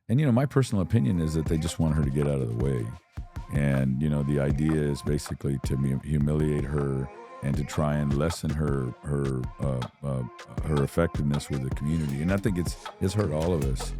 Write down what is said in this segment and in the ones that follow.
And, my personal opinion is that they just want her to get out of the way. And, the idea is basically to humiliate her and to try and lessen her effectiveness with the community. And I think it's hurt all of us.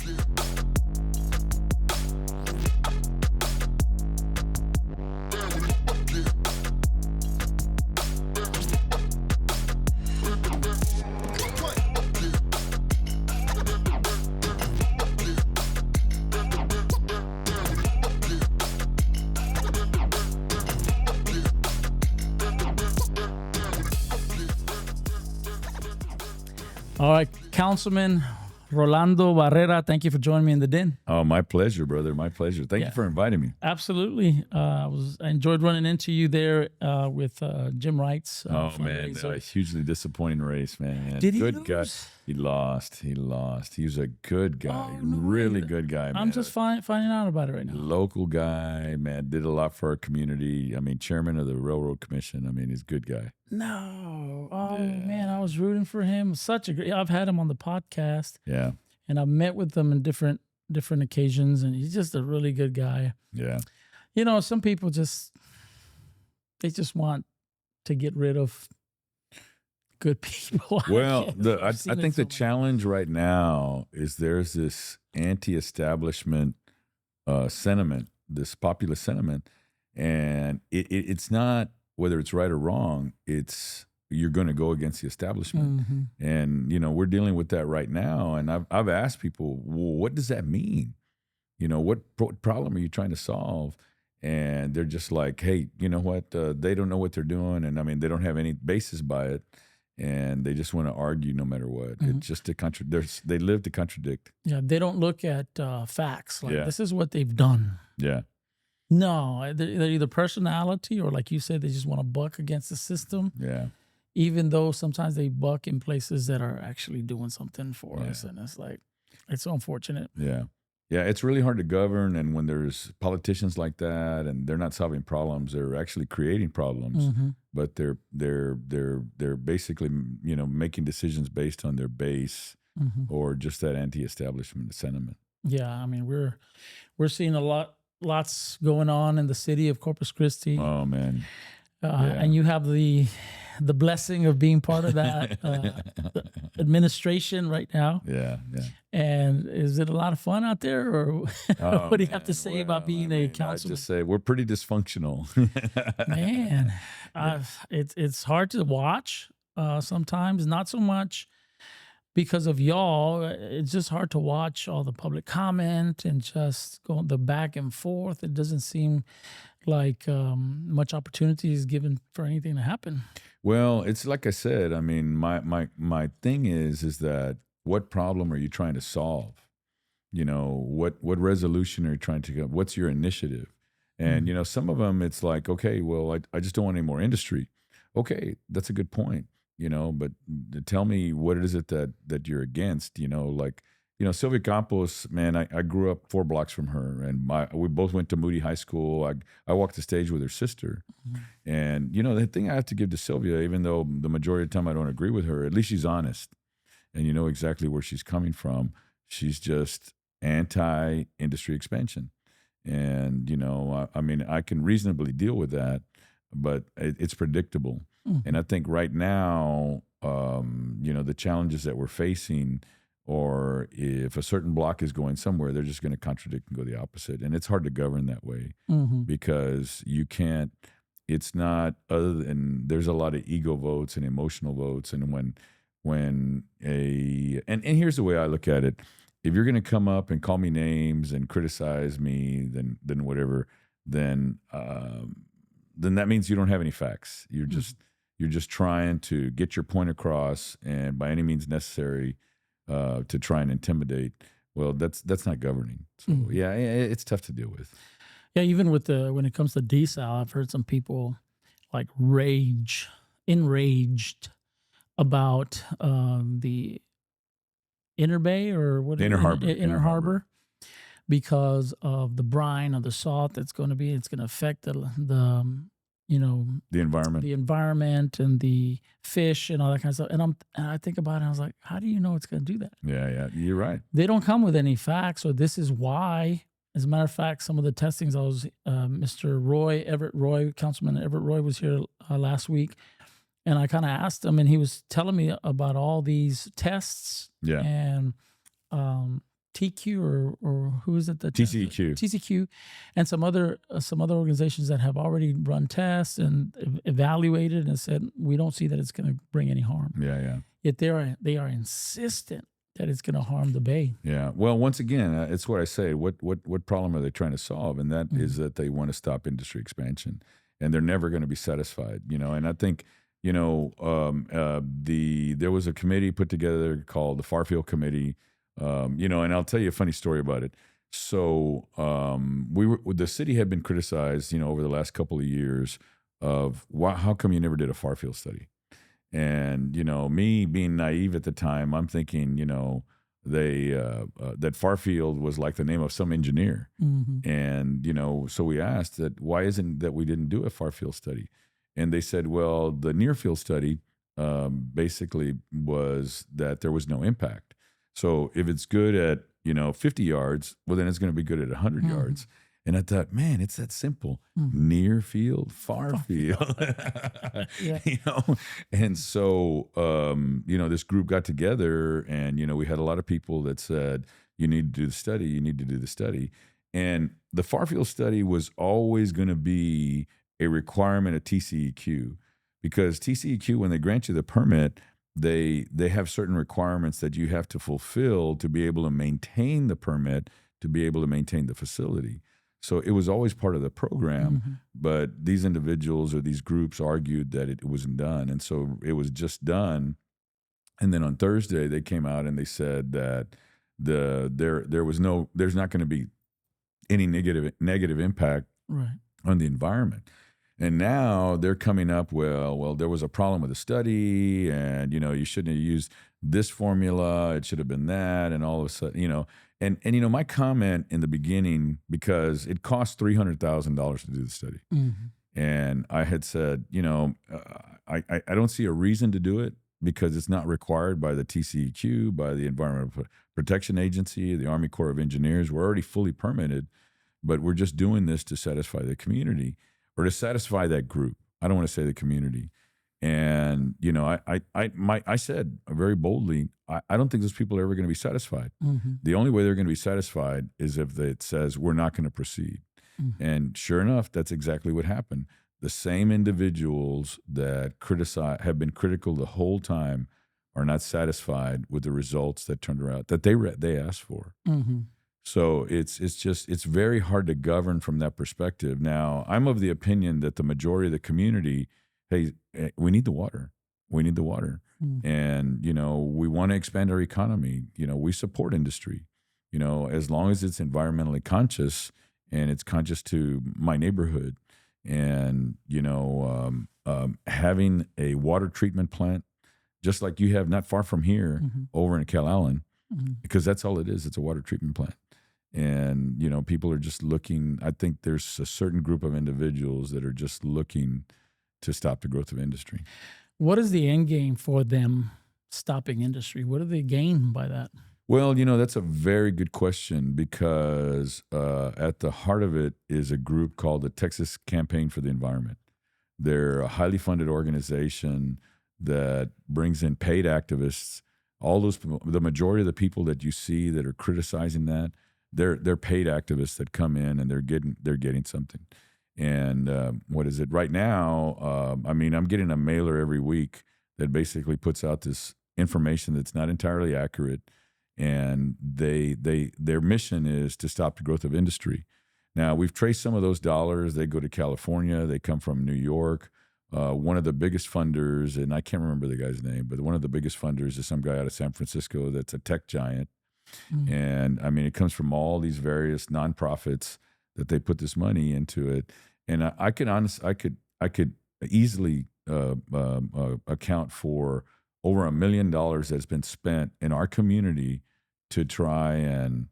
All right, Councilman Rolando Barrera, thank you for joining me in the den. Oh, my pleasure, brother. My pleasure. Thank you for inviting me. Absolutely. I enjoyed running into you there with Jim Wright's. Oh, man. A hugely disappointing race, man. Did he good lose? guy. He lost. He was a good guy. Really good guy, man. I'm just finding out about it right now. Local guy, man. Did a lot for our community. I mean, chairman of the Railroad Commission. I mean, he's a good guy. No. Oh, man. I was rooting for him. I've had him on the podcast. Yeah. And I've met with him in different occasions, and he's just a really good guy. Yeah. Some people they just want to get rid of good people. Well, I think the challenge right now is there's this anti-establishment sentiment, this populist sentiment, and it's not whether it's right or wrong. It's you're going to go against the establishment, and we're dealing with that right now. And I've asked people, well, what does that mean? What problem are you trying to solve? And they're just like, hey, you know what? They don't know what they're doing, and I mean, they don't have any basis by it. And they just want to argue no matter what. It's just to contradict. They live to contradict. Yeah, they don't look at facts. This is what they've done. Yeah. No, they're either personality or, like you said, they just want to buck against the system. Yeah. Even though sometimes they buck in places that are actually doing something for us. And it's so unfortunate. Yeah. Yeah, it's really hard to govern, and when there's politicians like that, and they're not solving problems, they're actually creating problems. But they're basically making decisions based on their base or just that anti-establishment sentiment. Yeah, I mean we're seeing lots going on in the city of Corpus Christi. Oh man, and you have the blessing of being part of that administration right now. Yeah. And is it a lot of fun out there, or what do you have to say about being a councilman? I just say we're pretty dysfunctional. Man, it's hard to watch sometimes. Not so much because of y'all. It's just hard to watch all the public comment and just go the back and forth. It doesn't seem like much opportunity is given for anything to happen. Well, it's like I said. I mean, my thing is that what problem are you trying to solve? What resolution are you trying to get? What's your initiative? And some of them, it's like, okay, well, I just don't want any more industry. Okay, that's a good point. But tell me what is it that you're against? Sylvia Campos, man, I grew up 4 blocks from her, and we both went to Moody High School. I walked the stage with her sister. And, the thing I have to give to Sylvia, even though the majority of the time I don't agree with her, at least she's honest. And you know exactly where she's coming from. She's just anti-industry expansion. And, I mean, I can reasonably deal with that, but it's predictable. And I think right now, the challenges that we're facing, or if a certain block is going somewhere, they're just going to contradict and go the opposite. And it's hard to govern that way because you can't, it's not other than there's a lot of ego votes and emotional votes. And and here's the way I look at it. If you're going to come up and call me names and criticize me, then whatever, then that means you don't have any facts. You're just trying to get your point across, and by any means necessary, to try and intimidate. Well, that's not governing. So yeah, it's tough to deal with. Yeah, even with when it comes to desal, I've heard some people like enraged about the Inner Bay or what? Inner Harbor. Inner Harbor, because of the brine or the salt that's going to be. It's going to affect the you know, The environment. the environment and the fish and all that kind of stuff. And I think about it, and I was like, how do you know it's going to do that? Yeah, you're right. They don't come with any facts, or this is why. As a matter of fact, some of the testings, I was Mr. Everett Roy, Councilman Everett Roy was here last week, and I kind of asked him, and he was telling me about all these tests Yeah. and TQ or who is it? The TCEQ. TCQ, and some other organizations that have already run tests and evaluated and said we don't see that it's going to bring any harm. Yeah. Yet they are insistent that it's going to harm the bay. Yeah. Well, once again, it's what I say. What problem are they trying to solve? And that is that they want to stop industry expansion, and they're never going to be satisfied. And I think there was a committee put together called the Farfield Committee. And I'll tell you a funny story about it. So the city had been criticized, over the last couple of years of how come you never did a Farfield study? And, me being naive at the time, I'm thinking, that Farfield was like the name of some engineer. Mm-hmm. And, so we asked that why isn't that we didn't do a Farfield study? And they said, well, the near field study basically was that there was no impact. So if it's good at, 50 yards, well, then it's going to be good at 100 yards. And I thought, man, it's that simple. Near field, far field. Yeah. And so, this group got together and, we had a lot of people that said, you need to do the study, you need to do the study. And the far field study was always going to be a requirement of TCEQ because TCEQ, when they grant you the permit, they have certain requirements that you have to fulfill to be able to maintain the permit, to be able to maintain the facility. So it was always part of the program, but these individuals or these groups argued that it wasn't done. And so it was just done. And then on Thursday, they came out and they said that there's not going to be any negative impact on the environment. And now they're coming up, well, there was a problem with the study and, you shouldn't have used this formula. It should have been that. And all of a sudden, And my comment in the beginning, because it cost $300,000 to do the study, and I had said, I don't see a reason to do it because it's not required by the TCEQ, by the Environmental Protection Agency, the Army Corps of Engineers. We're already fully permitted, but we're just doing this to satisfy the community or to satisfy that group. I don't want to say the community. And, I said very boldly, I don't think those people are ever going to be satisfied. The only way they're going to be satisfied is if it says we're not going to proceed. And sure enough, that's exactly what happened. The same individuals that have been critical the whole time are not satisfied with the results that turned around that they asked for. So it's very hard to govern from that perspective. Now, I'm of the opinion that the majority of the community, hey, we need the water. We need the water. And, we want to expand our economy. We support industry, as long as it's environmentally conscious and it's conscious to my neighborhood. And, having a water treatment plant, just like you have not far from here over in Cal Allen, because that's all it is. It's a water treatment plant. And, people are just looking. I think there's a certain group of individuals that are just looking to stop the growth of industry. What is the end game for them stopping industry? What do they gain by that? Well, that's a very good question because at the heart of it is a group called the Texas Campaign for the Environment. They're a highly funded organization that brings in paid activists. The majority of the people that you see that are criticizing that, they're paid activists that come in and they're getting something. And what is it right now? I'm getting a mailer every week that basically puts out this information that's not entirely accurate. And their mission is to stop the growth of industry. Now, we've traced some of those dollars. They go to California. They come from New York. One of the biggest funders, and I can't remember the guy's name, but one of the biggest funders is some guy out of San Francisco that's a tech giant. And it comes from all these various nonprofits that they put this money into it. And I could easily account for over $1 million that's been spent in our community to try and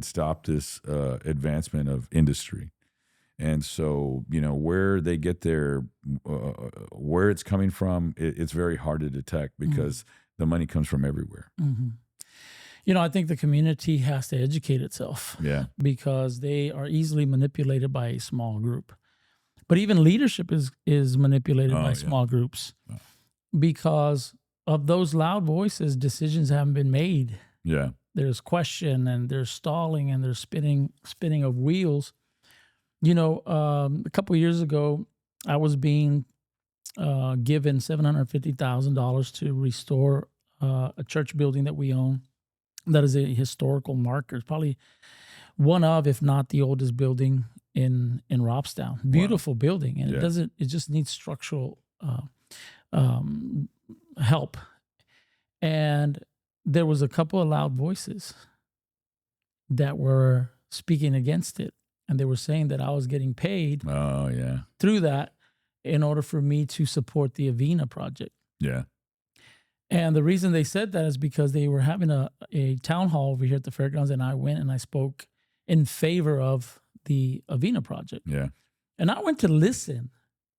stop this advancement of industry. And so, where they get their, where it's coming from, it's very hard to detect because the money comes from everywhere. I think the community has to educate itself. Yeah. Because they are easily manipulated by a small group. But even leadership is manipulated by small groups because of those loud voices. Decisions haven't been made. Yeah. There's question and there's stalling and there's spinning of wheels. A couple of years ago, I was being given $750,000 to restore a church building that we own. That is a historical marker. It's probably one of, if not the oldest building in Robstown. Beautiful building, and it just needs structural help. And there was a couple of loud voices that were speaking against it, and they were saying that I was getting paid through that in order for me to support the Avena project. Yeah. And the reason they said that is because they were having a town hall over here at the fairgrounds, and I went and I spoke in favor of the Avena project. Yeah. And I went to listen.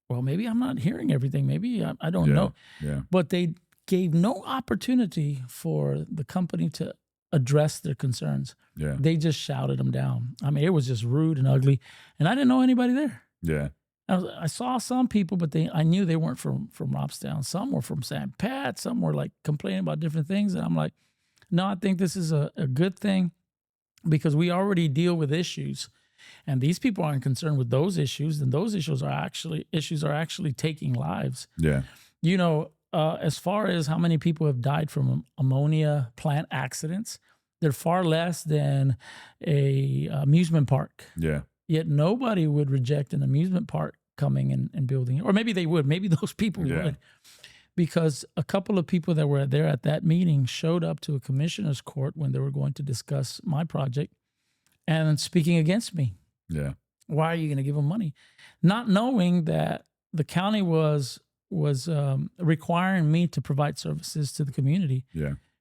Well, maybe I'm not hearing everything. Maybe I don't know. Yeah. But they gave no opportunity for the company to address their concerns. Yeah. They just shouted them down. I mean, it was just rude and ugly. And I didn't know anybody there. Yeah. I saw some people, but I knew they weren't from Robstown. Some were from St. Pat. Some were like complaining about different things. And I'm like, no, I think this is a good thing because we already deal with issues. And these people aren't concerned with those issues. And those issues are actually taking lives. Yeah. As far as how many people have died from ammonia plant accidents, they're far less than a amusement park. Yeah. Yet nobody would reject an amusement park coming and building it. Or maybe they would. Maybe those people would. Because a couple of people that were there at that meeting showed up to a commissioner's court when they were going to discuss my project and speaking against me. Yeah. Why are you going to give them money? Not knowing that the county was requiring me to provide services to the community,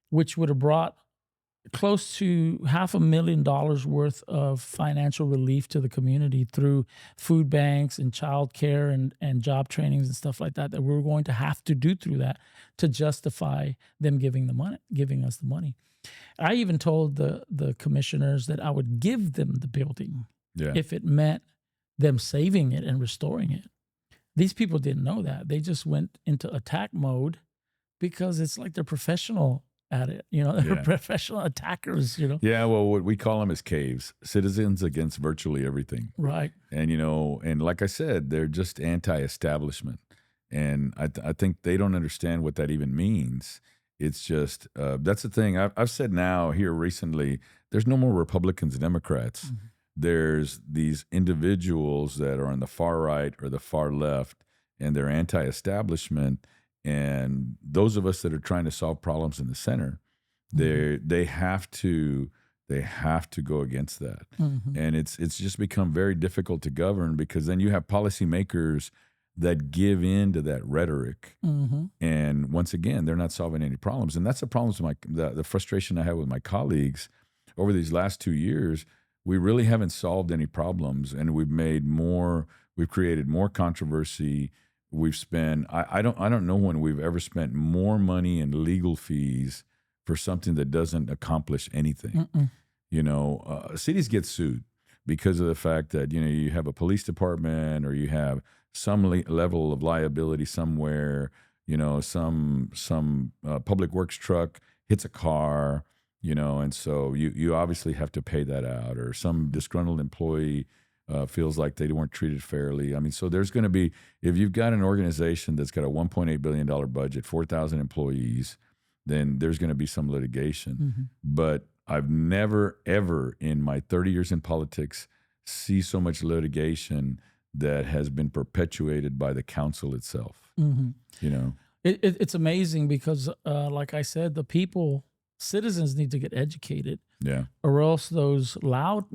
which would have brought close to $500,000 worth of financial relief to the community through food banks and child care and job trainings and stuff like that we were going to have to do through that to justify them giving us the money. I even told the commissioners that I would give them the building if it meant them saving it and restoring it. These people didn't know that. They just went into attack mode because it's like they're professional at it. They're professional attackers, Yeah, well, what we call them is caves, citizens against virtually everything. Right. And, and like I said, they're just anti-establishment. And I think they don't understand what that even means. It's just, that's the thing. I've said now here recently, there's no more Republicans and Democrats. Mm-hmm. There's these individuals that are on the far right or the far left, and they're anti-establishment. And those of us that are trying to solve problems in the center, they have to go against that. Mm-hmm. And it's just become very difficult to govern because then you have policymakers that give in to that rhetoric. Mm-hmm. And once again, they're not solving any problems. And that's the problem with the frustration I have with my colleagues over these last 2 years. We really haven't solved any problems, and we've created more controversy. We've spent, I don't know when we've ever spent more money in legal fees for something that doesn't accomplish anything. Cities get sued because of the fact that, you have a police department or you have some level of liability somewhere, some public works truck hits a car, and so you obviously have to pay that out, or some disgruntled employee feels like they weren't treated fairly. I mean, so there's going to be, if you've got an organization that's got a $1.8 billion budget, 4,000 employees, then there's going to be some litigation. Mm-hmm. But I've never, ever in my 30 years in politics see so much litigation that has been perpetuated by the council itself. Mm-hmm. It's amazing because, like I said, citizens need to get educated. Yeah. Or else those loud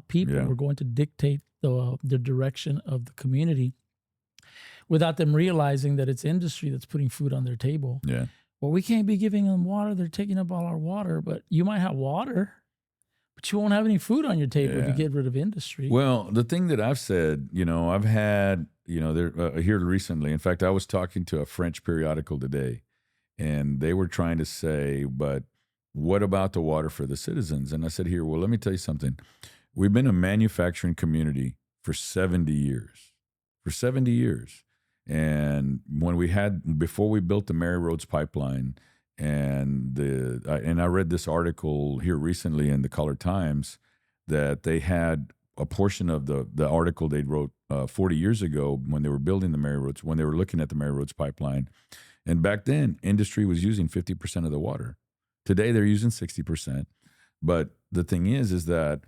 people are going to dictate the direction of the community without them realizing that it's industry that's putting food on their table. Yeah. Well, we can't be giving them water. They're taking up all our water, but you might have water, But you won't have any food on your table if you Yeah. get rid of industry. Well, the thing that I've said, I've had, there here recently. In fact, I was talking to a French periodical today, and they were trying to say, but what about the water for the citizens? And I said, here, well, let me tell you something. We've been a manufacturing community for 70 years. For 70 years. And before we built the Mary Roads pipeline, and I read this article here recently in the Color Times that they had a portion of the article they wrote 40 years ago when they were building the Mary Roads, when they were looking at the Mary Roads pipeline. And back then, industry was using 50% of the water. Today, they're using 60%. But the thing is that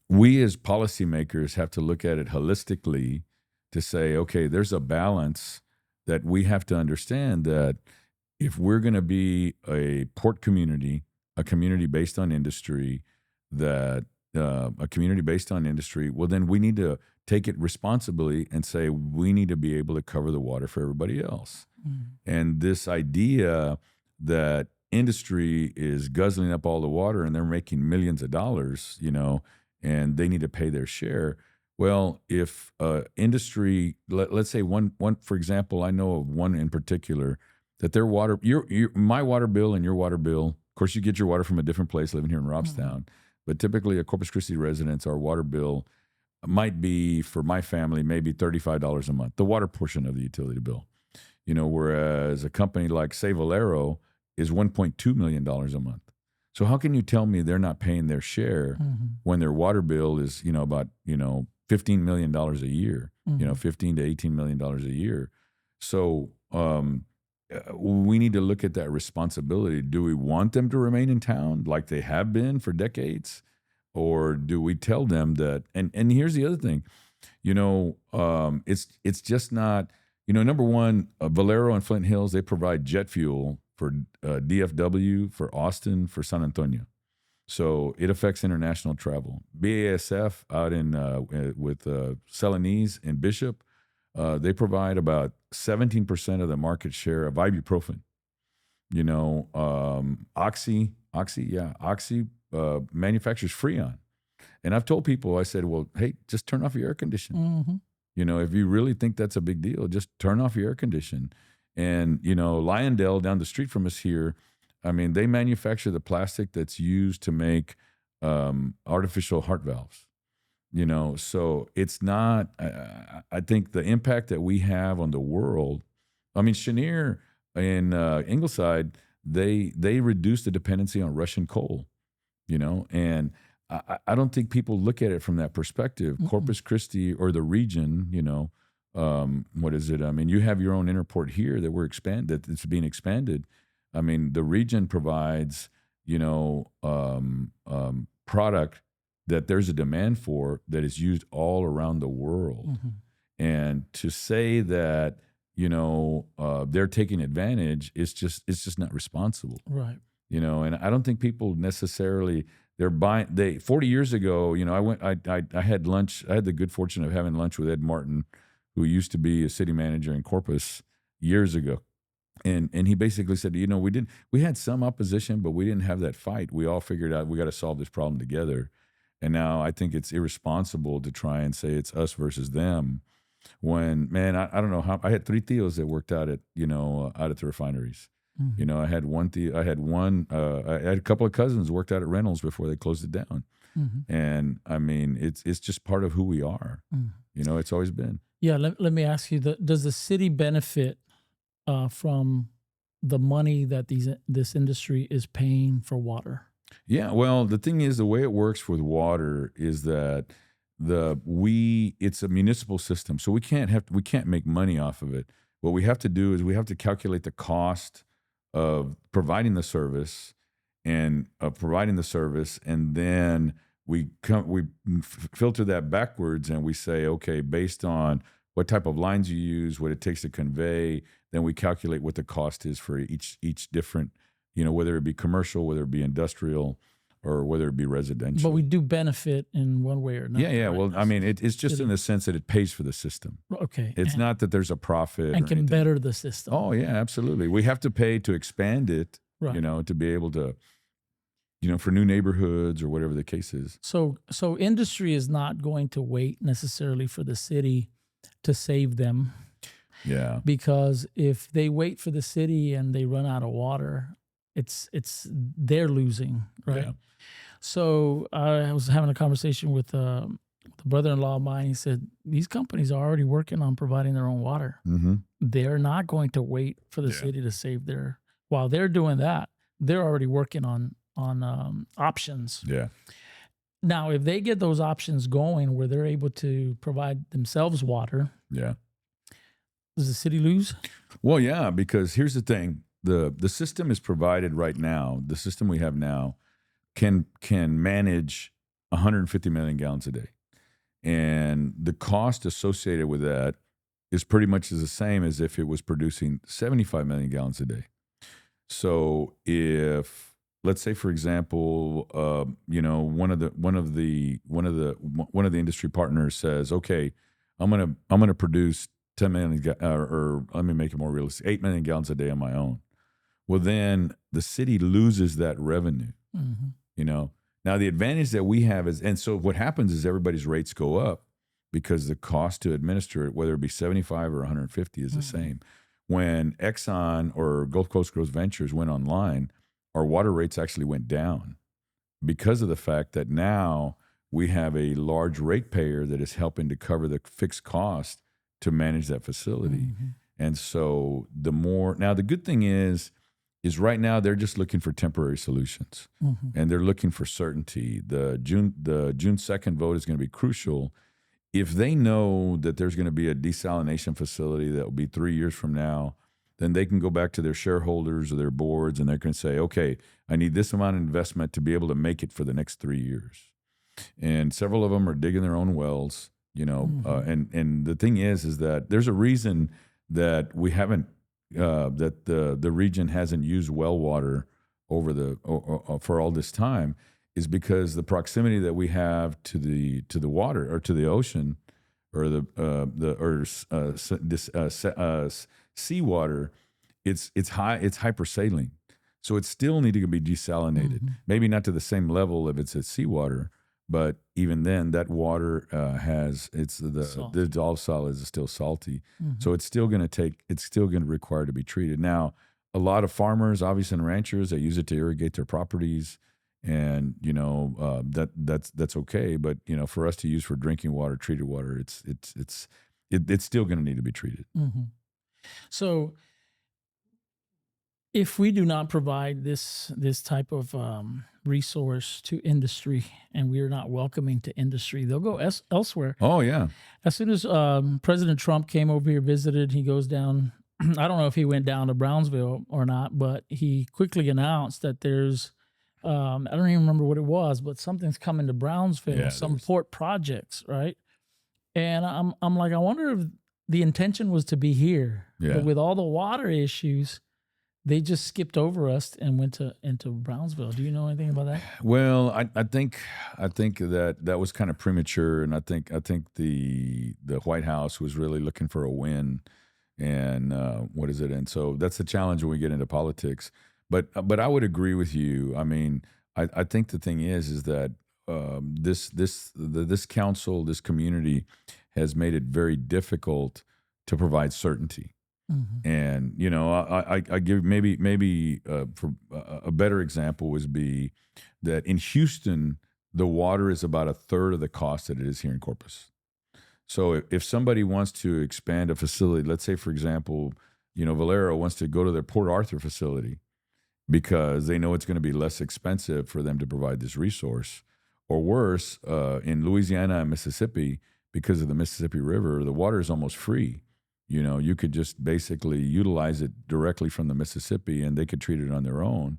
we as policymakers have to look at it holistically to say, okay, there's a balance that we have to understand that if we're going to be a port community, a community based on industry, well, then we need to take it responsibly and say we need to be able to cover the water for everybody else. And this idea that industry is guzzling up all the water and they're making millions of dollars, and they need to pay their share. Well, if industry, let's say one, for example, I know of one in particular that their water, my water bill and your water bill, of course, you get your water from a different place living here in Robstown, but typically a Corpus Christi residents, our water bill might be, for my family, maybe $35 a month, the water portion of the utility bill. Whereas a company like say Valero is $1.2 million a month. So how can you tell me they're not paying their share when their water bill is, about, $15 million a year, $15 to $18 million a year. So we need to look at that responsibility. Do we want them to remain in town like they have been for decades? Or do we tell them that, and here's the other thing, it's just not, number one, Valero and Flint Hills, they provide jet fuel for DFW, for Austin, for San Antonio. So it affects international travel. BASF out in with Celanese and Bishop, they provide about 17% of the market share of ibuprofen. Oxy manufactures Freon. And I've told people, I said, well, hey, just turn off your air conditioning. If you really think that's a big deal, just turn off your air condition. And, Lyondell down the street from us here, I mean, they manufacture the plastic that's used to make artificial heart valves. So it's not, I think the impact that we have on the world, I mean, Cheniere in Ingleside, they reduced the dependency on Russian coal, and I don't think people look at it from that perspective. Corpus Christi or the region, what is it? I mean, you have your own interport here that it's being expanded. I mean, the region provides, product that there's a demand for that is used all around the world. And to say that, they're taking advantage, it's just not responsible. Right. And I don't think people necessarily, they're buying, 40 years ago, I had lunch, I had the good fortune of having lunch with Ed Martin, who used to be a city manager in Corpus years ago. And he basically said, we had some opposition, but we didn't have that fight. We all figured out we got to solve this problem together. And now I think it's irresponsible to try and say it's us versus them. When, man, I don't know how, I had 3 tios that worked out at the refineries. I had a couple of cousins worked out at Reynolds before they closed it down. And I mean, it's just part of who we are. It's always been. Yeah. Let me ask you, does the city benefit from the money that this industry is paying for water? Yeah, well, the thing is, the way it works with water is that it's a municipal system, so we can't make money off of it. What we have to do is we have to calculate the cost of providing the service, and then we filter that backwards, and we say, okay, based on what type of lines you use, what it takes to convey, then we calculate what the cost is for each different, whether it be commercial, whether it be industrial, or whether it be residential. But we do benefit in one way or another. Yeah. Right? Well, I mean, it's just in the sense that it pays for the system. Okay. It's not that there's a profit. And can better the system. Oh, yeah, absolutely. We have to pay to expand it, Right. To be able to. for new neighborhoods or whatever the case is. So industry is not going to wait necessarily for the city to save them, Yeah. because if they wait for the city and they run out of water, it's they're losing, right? Yeah. So I was having a conversation with the brother-in-law of mine. He said these companies are already working on providing their own water. Mm-hmm. They're not going to wait for the city to save their. While they're doing that, they're already working on options. Yeah. Now, if they get those options going where they're able to provide themselves water, Yeah. does the city lose? Well, yeah, because here's the thing. The system is provided right now. The system we have now can manage 150 million gallons a day. And the cost associated with that is pretty much the same as if it was producing 75 million gallons a day. So if, let's say, for example, one of the industry partners says, okay, I'm gonna produce 10 million, or let me make it more realistic, 8 million gallons a day on my own. Well, then the city loses that revenue. Mm-hmm. Now the advantage that we have is, and so what happens is everybody's rates go up because the cost to administer it, whether it be 75 or 150, is the same. When Exxon or Gulf Coast Growth Ventures went online, our water rates actually went down because of the fact that now we have a large ratepayer that is helping to cover the fixed cost to manage that facility. Mm-hmm. And so now the good thing is right now they're just looking for temporary solutions, and they're looking for certainty. The June 2nd vote is going to be crucial. If they know that there's going to be a desalination facility that will be 3 years from now, then they can go back to their shareholders or their boards and they can say, okay, I need this amount of investment to be able to make it for the next 3 years. And several of them are digging their own wells, and the thing is that there's a reason that we haven't, that the region hasn't used well water for all this time, is because the proximity that we have to the water or to the ocean or seawater, it's hypersaline, so it still needing to be desalinated. Maybe not to the same level if it's seawater, but even then, that water the dissolved solids is still salty, so it's still going to require to be treated. Now, a lot of farmers, obviously, and ranchers, they use it to irrigate their properties. And that's okay, but for us to use for drinking water, treated water, it's still going to need to be treated. So, if we do not provide this type of resource to industry, and we are not welcoming to industry, they'll go elsewhere. Oh yeah. As soon as President Trump came over here, visited, he goes down. I don't know if he went down to Brownsville or not, but he quickly announced that there's. I don't even remember what it was, but something's coming to Brownsville, some port projects, right? And I'm like, I wonder if the intention was to be here, but with all the water issues, they just skipped over us and went into Brownsville. Do you know anything about that? Well, I think that was kind of premature, and I think the White House was really looking for a win, and what is it? And so that's the challenge when we get into politics. But I would agree with you. I mean, I think the thing is that this council, this community, has made it very difficult to provide certainty. And I give maybe for a better example would be that in Houston, the water is about a third of the cost that it is here in Corpus. So if somebody wants to expand a facility, let's say for example, Valero wants to go to their Port Arthur facility, because they know it's going to be less expensive for them to provide this resource. Or worse, in Louisiana and Mississippi, because of the Mississippi River, the water is almost free. You could just basically utilize it directly from the Mississippi, and they could treat it on their own.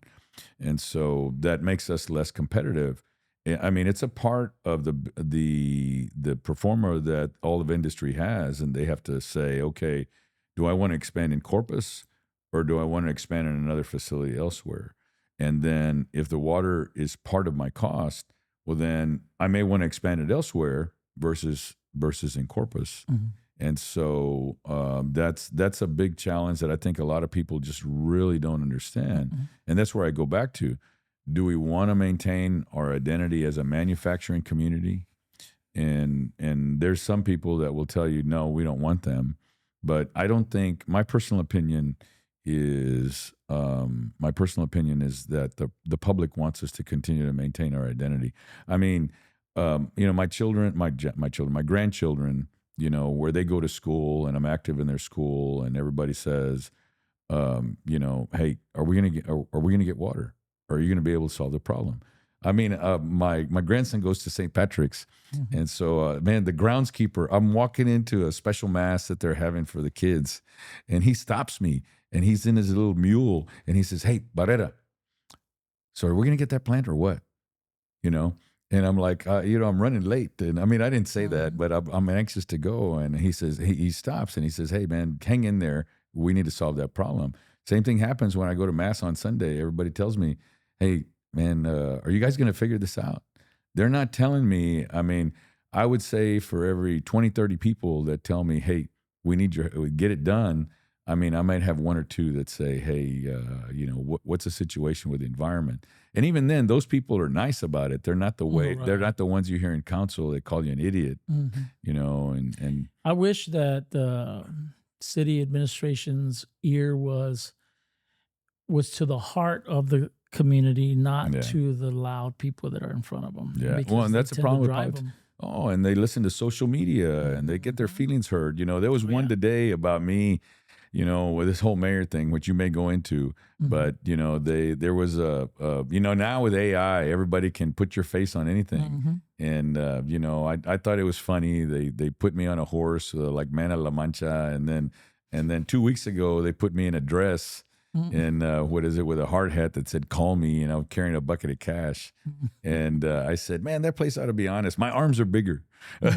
And so that makes us less competitive. I mean, it's a part of the performer that all of industry has, and they have to say, okay, do I want to expand in Corpus, or do I want to expand in another facility elsewhere? And then if the water is part of my cost, well, then I may want to expand it elsewhere versus in Corpus. And so that's a big challenge that I think a lot of people just really don't understand. And that's where I go back to. do we want to maintain our identity as a manufacturing community? And there's some people that will tell you, no, we don't want them. But I don't think, my personal opinion is that the public wants us to continue to maintain our identity. I mean, my children, my grandchildren, where they go to school and I'm active in their school, and everybody says, hey, are we gonna get water? Are you gonna be able to solve the problem? I mean, my grandson goes to St. Patrick's, and so man, the groundskeeper. I'm walking into a special mass that they're having for the kids, and he stops me, and he's in his little mule, and he says, "Hey, Barrera, so are we gonna get that plant or what?" You know, and I'm like, I'm running late, and I mean, I didn't say that, but I'm anxious to go, and he says, he stops, and he says, "Hey, man, hang in there. We need to solve that problem." Same thing happens when I go to mass on Sunday. Everybody tells me, "Hey, man, are you guys going to figure this out?" They're not telling me. I mean, I would say for every 20, 30 people that tell me, "Hey, we need get it done." I mean, I might have one or two that say, "Hey, what's the situation with the environment?" And even then, those people are nice about it. They're not the way. Right. They're not the ones you hear in council. They call you an idiot, And I wish that the city administration's ear was to the heart of the community, not to the loud people that are in front of them. Yeah, well, and that's the problem with politics. Oh, and they listen to social media and they get their feelings hurt. There was one today about me, with this whole mayor thing, which you may go into, but there was now with AI, everybody can put your face on anything, and I thought it was funny. They put me on a horse like Man of La Mancha, and then 2 weeks ago they put me in a dress. And with a hard hat that said "Call me," and I'm carrying a bucket of cash. And I said, "Man, that place ought to be honest. My arms are bigger." But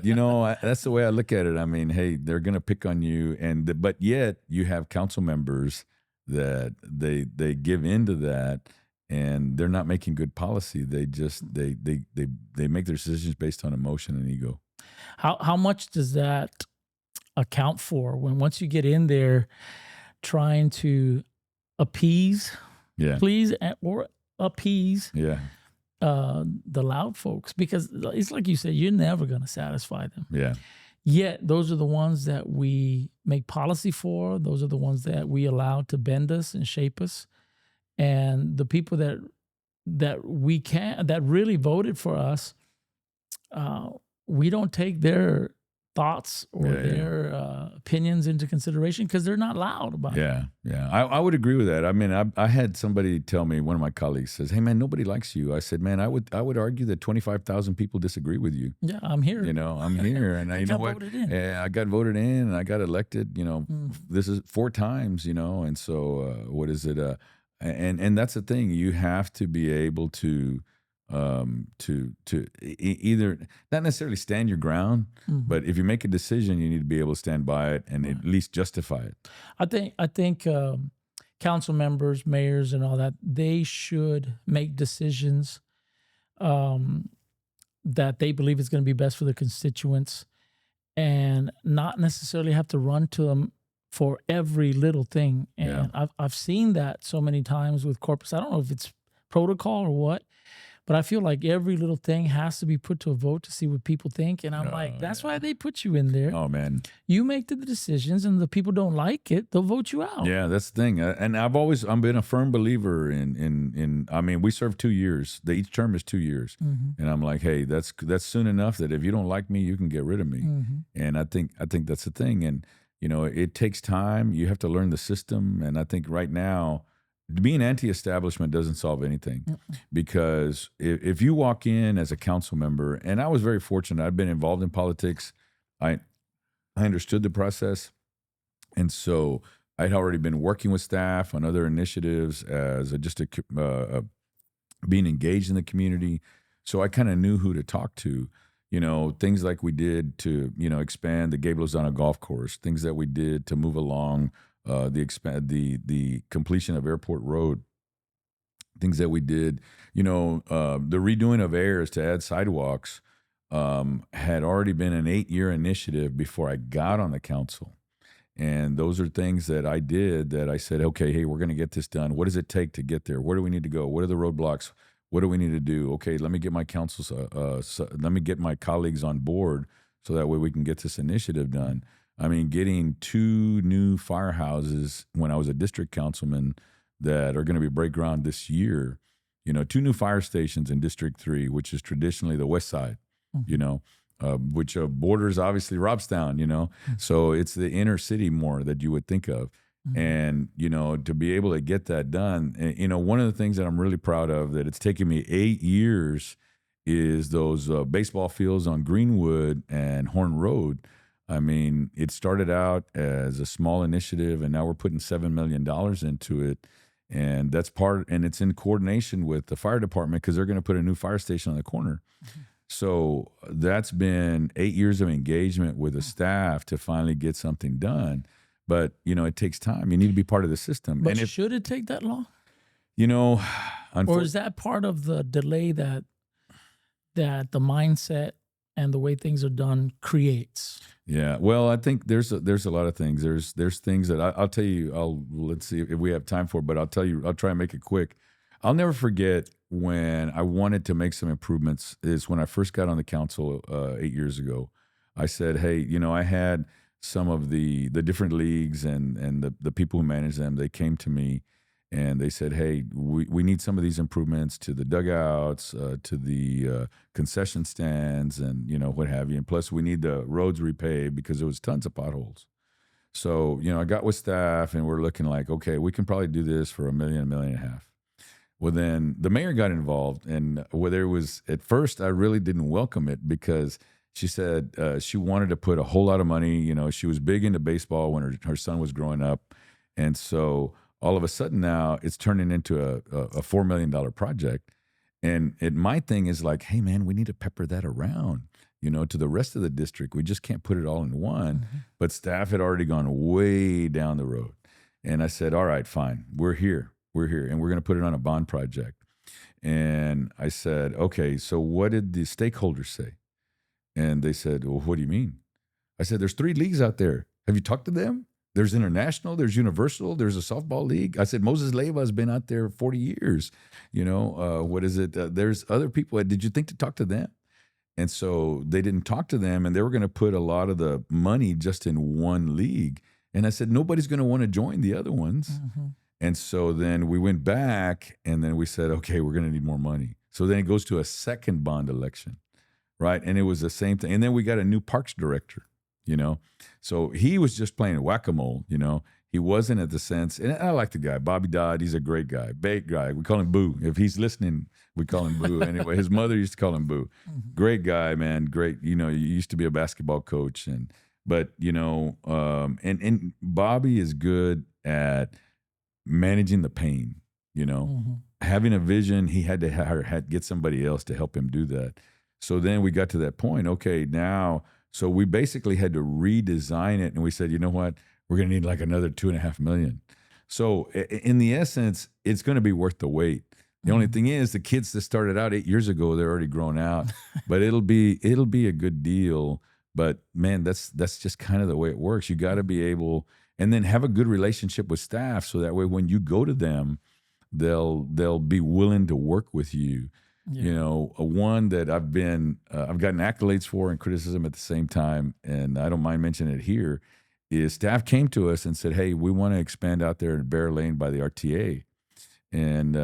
that's the way I look at it. I mean, hey, they're gonna pick on you, but yet you have council members that they give into that, and they're not making good policy. They just they make their decisions based on emotion and ego. How much does that account for once you get in there, trying to appease, please, or appease, the loud folks? Because it's like you said, you're never going to satisfy them. Yeah. Yet those are the ones that we make policy for. Those are the ones that we allow to bend us and shape us. And the people that really voted for us, we don't take their thoughts or their opinions into consideration because they're not loud about it. Yeah. I would agree with that. I mean, I had somebody tell me, one of my colleagues says, "Hey, man, nobody likes you." I said, "Man, I would argue that 25,000 people disagree with you." Yeah, I'm here. I'm here, and I I got voted in, and I got elected. This is 4 times. And so what is it? And that's the thing. You have to be able to either not necessarily stand your ground, but if you make a decision, you need to be able to stand by it and at least justify it. I think council members, mayors, and all that, they should make decisions that they believe is going to be best for their constituents, and not necessarily have to run to them for every little thing. And I've seen that so many times with Corpus. I don't know if it's protocol or what, but I feel like every little thing has to be put to a vote to see what people think. And I'm like, that's why they put you in there. Oh, man. You make the decisions, and the people don't like it, they'll vote you out. Yeah, that's the thing. And I've been a firm believer in I mean, we serve 2 years. Each term is 2 years. And I'm like, hey, that's soon enough that if you don't like me, you can get rid of me. And I think that's the thing. And, it takes time. You have to learn the system. And I think right now, being anti-establishment doesn't solve anything, because if you walk in as a council member, and I was very fortunate, I've been involved in politics, I understood the process, and so I'd already been working with staff on other initiatives as being engaged in the community, so I kind of knew who to talk to. Things like we did to expand the Gabe Lozano golf course, things that we did to move along the completion of Airport Road, things that we did, the redoing of airs to add sidewalks had already been an 8-year initiative before I got on the council. And those are things that I did that I said, okay, hey, we're going to get this done. What does it take to get there? Where do we need to go? What are the roadblocks? What do we need to do? Okay, let me get my councils, let me get my colleagues on board so that way we can get this initiative done. I mean, getting 2 new firehouses when I was a district councilman that are going to be break ground this year, 2 new fire stations in District 3, which is traditionally the west side, you know, which borders obviously Robstown, So it's the inner city more that you would think of. And, to be able to get that done, one of the things that I'm really proud of that it's taken me 8 years is those baseball fields on Greenwood and Horn Road. I mean, it started out as a small initiative, and now we're putting $7 million into it. And that's and it's in coordination with the fire department because they're going to put a new fire station on the corner. So that's been 8 years of engagement with the staff to finally get something done. But, it takes time. You need to be part of the system. But should it take that long? Or is that part of the delay that the mindset and the way things are done creates? Yeah, well, I think there's a lot of things. There's things that I'll tell you. Let's see if we have time for it, but I'll tell you. I'll try and make it quick. I'll never forget when I wanted to make some improvements. Is when I first got on the council 8 years ago. I said, hey, I had some of the different leagues and the people who manage them. They came to me and they said, hey, we need some of these improvements to the dugouts, to the concession stands and, what have you. And plus we need the roads repaved because there was tons of potholes. So, I got with staff and we're looking like, okay, we can probably do this for $1 million, $1.5 million. Well, then the mayor got involved, and whether it was at first, I really didn't welcome it because she said she wanted to put a whole lot of money. She was big into baseball when her son was growing up. And so all of a sudden now it's turning into a $4 million project. And my thing is like, hey, man, we need to pepper that around, to the rest of the district. We just can't put it all in one. Mm-hmm. But staff had already gone way down the road. And I said, all right, fine. We're here. And we're going to put it on a bond project. And I said, okay, so what did the stakeholders say? And they said, well, what do you mean? I said, there's 3 leagues out there. Have you talked to them? There's international, there's universal, there's a softball league. I said, Moses Leiva has been out there 40 years. What is it? There's other people. Did you think to talk to them? And so they didn't talk to them, and they were going to put a lot of the money just in one league. And I said, nobody's going to want to join the other ones. Mm-hmm. And so then we went back, and then we said, okay, we're going to need more money. So then it goes to a second bond election, right? And it was the same thing. And then we got a new parks director, So he was just playing whack-a-mole, He wasn't at the sense, and I like the guy, Bobby Dodd. He's a great guy, big guy. We call him Boo. If he's listening, we call him Boo. Anyway, his mother used to call him Boo. Mm-hmm. Great guy, man. Great. He used to be a basketball coach, but Bobby is good at managing the pain, mm-hmm. Having a vision. He had to get somebody else to help him do that. So then we got to that point. Okay, now, so we basically had to redesign it, and we said, you know what, we're going to need like another $2.5 million. So in the essence, it's going to be worth the wait. The only thing is, the kids that started out 8 years ago, they're already grown out. But it'll be a good deal. But man, that's just kind of the way it works. You got to be able, and then have a good relationship with staff, so that way when you go to them, they'll be willing to work with you. Yeah. One that I've gotten accolades for and criticism at the same time, and I don't mind mentioning it here, is staff came to us and said, hey, we want to expand out there in Bear Lane by the RTA. And,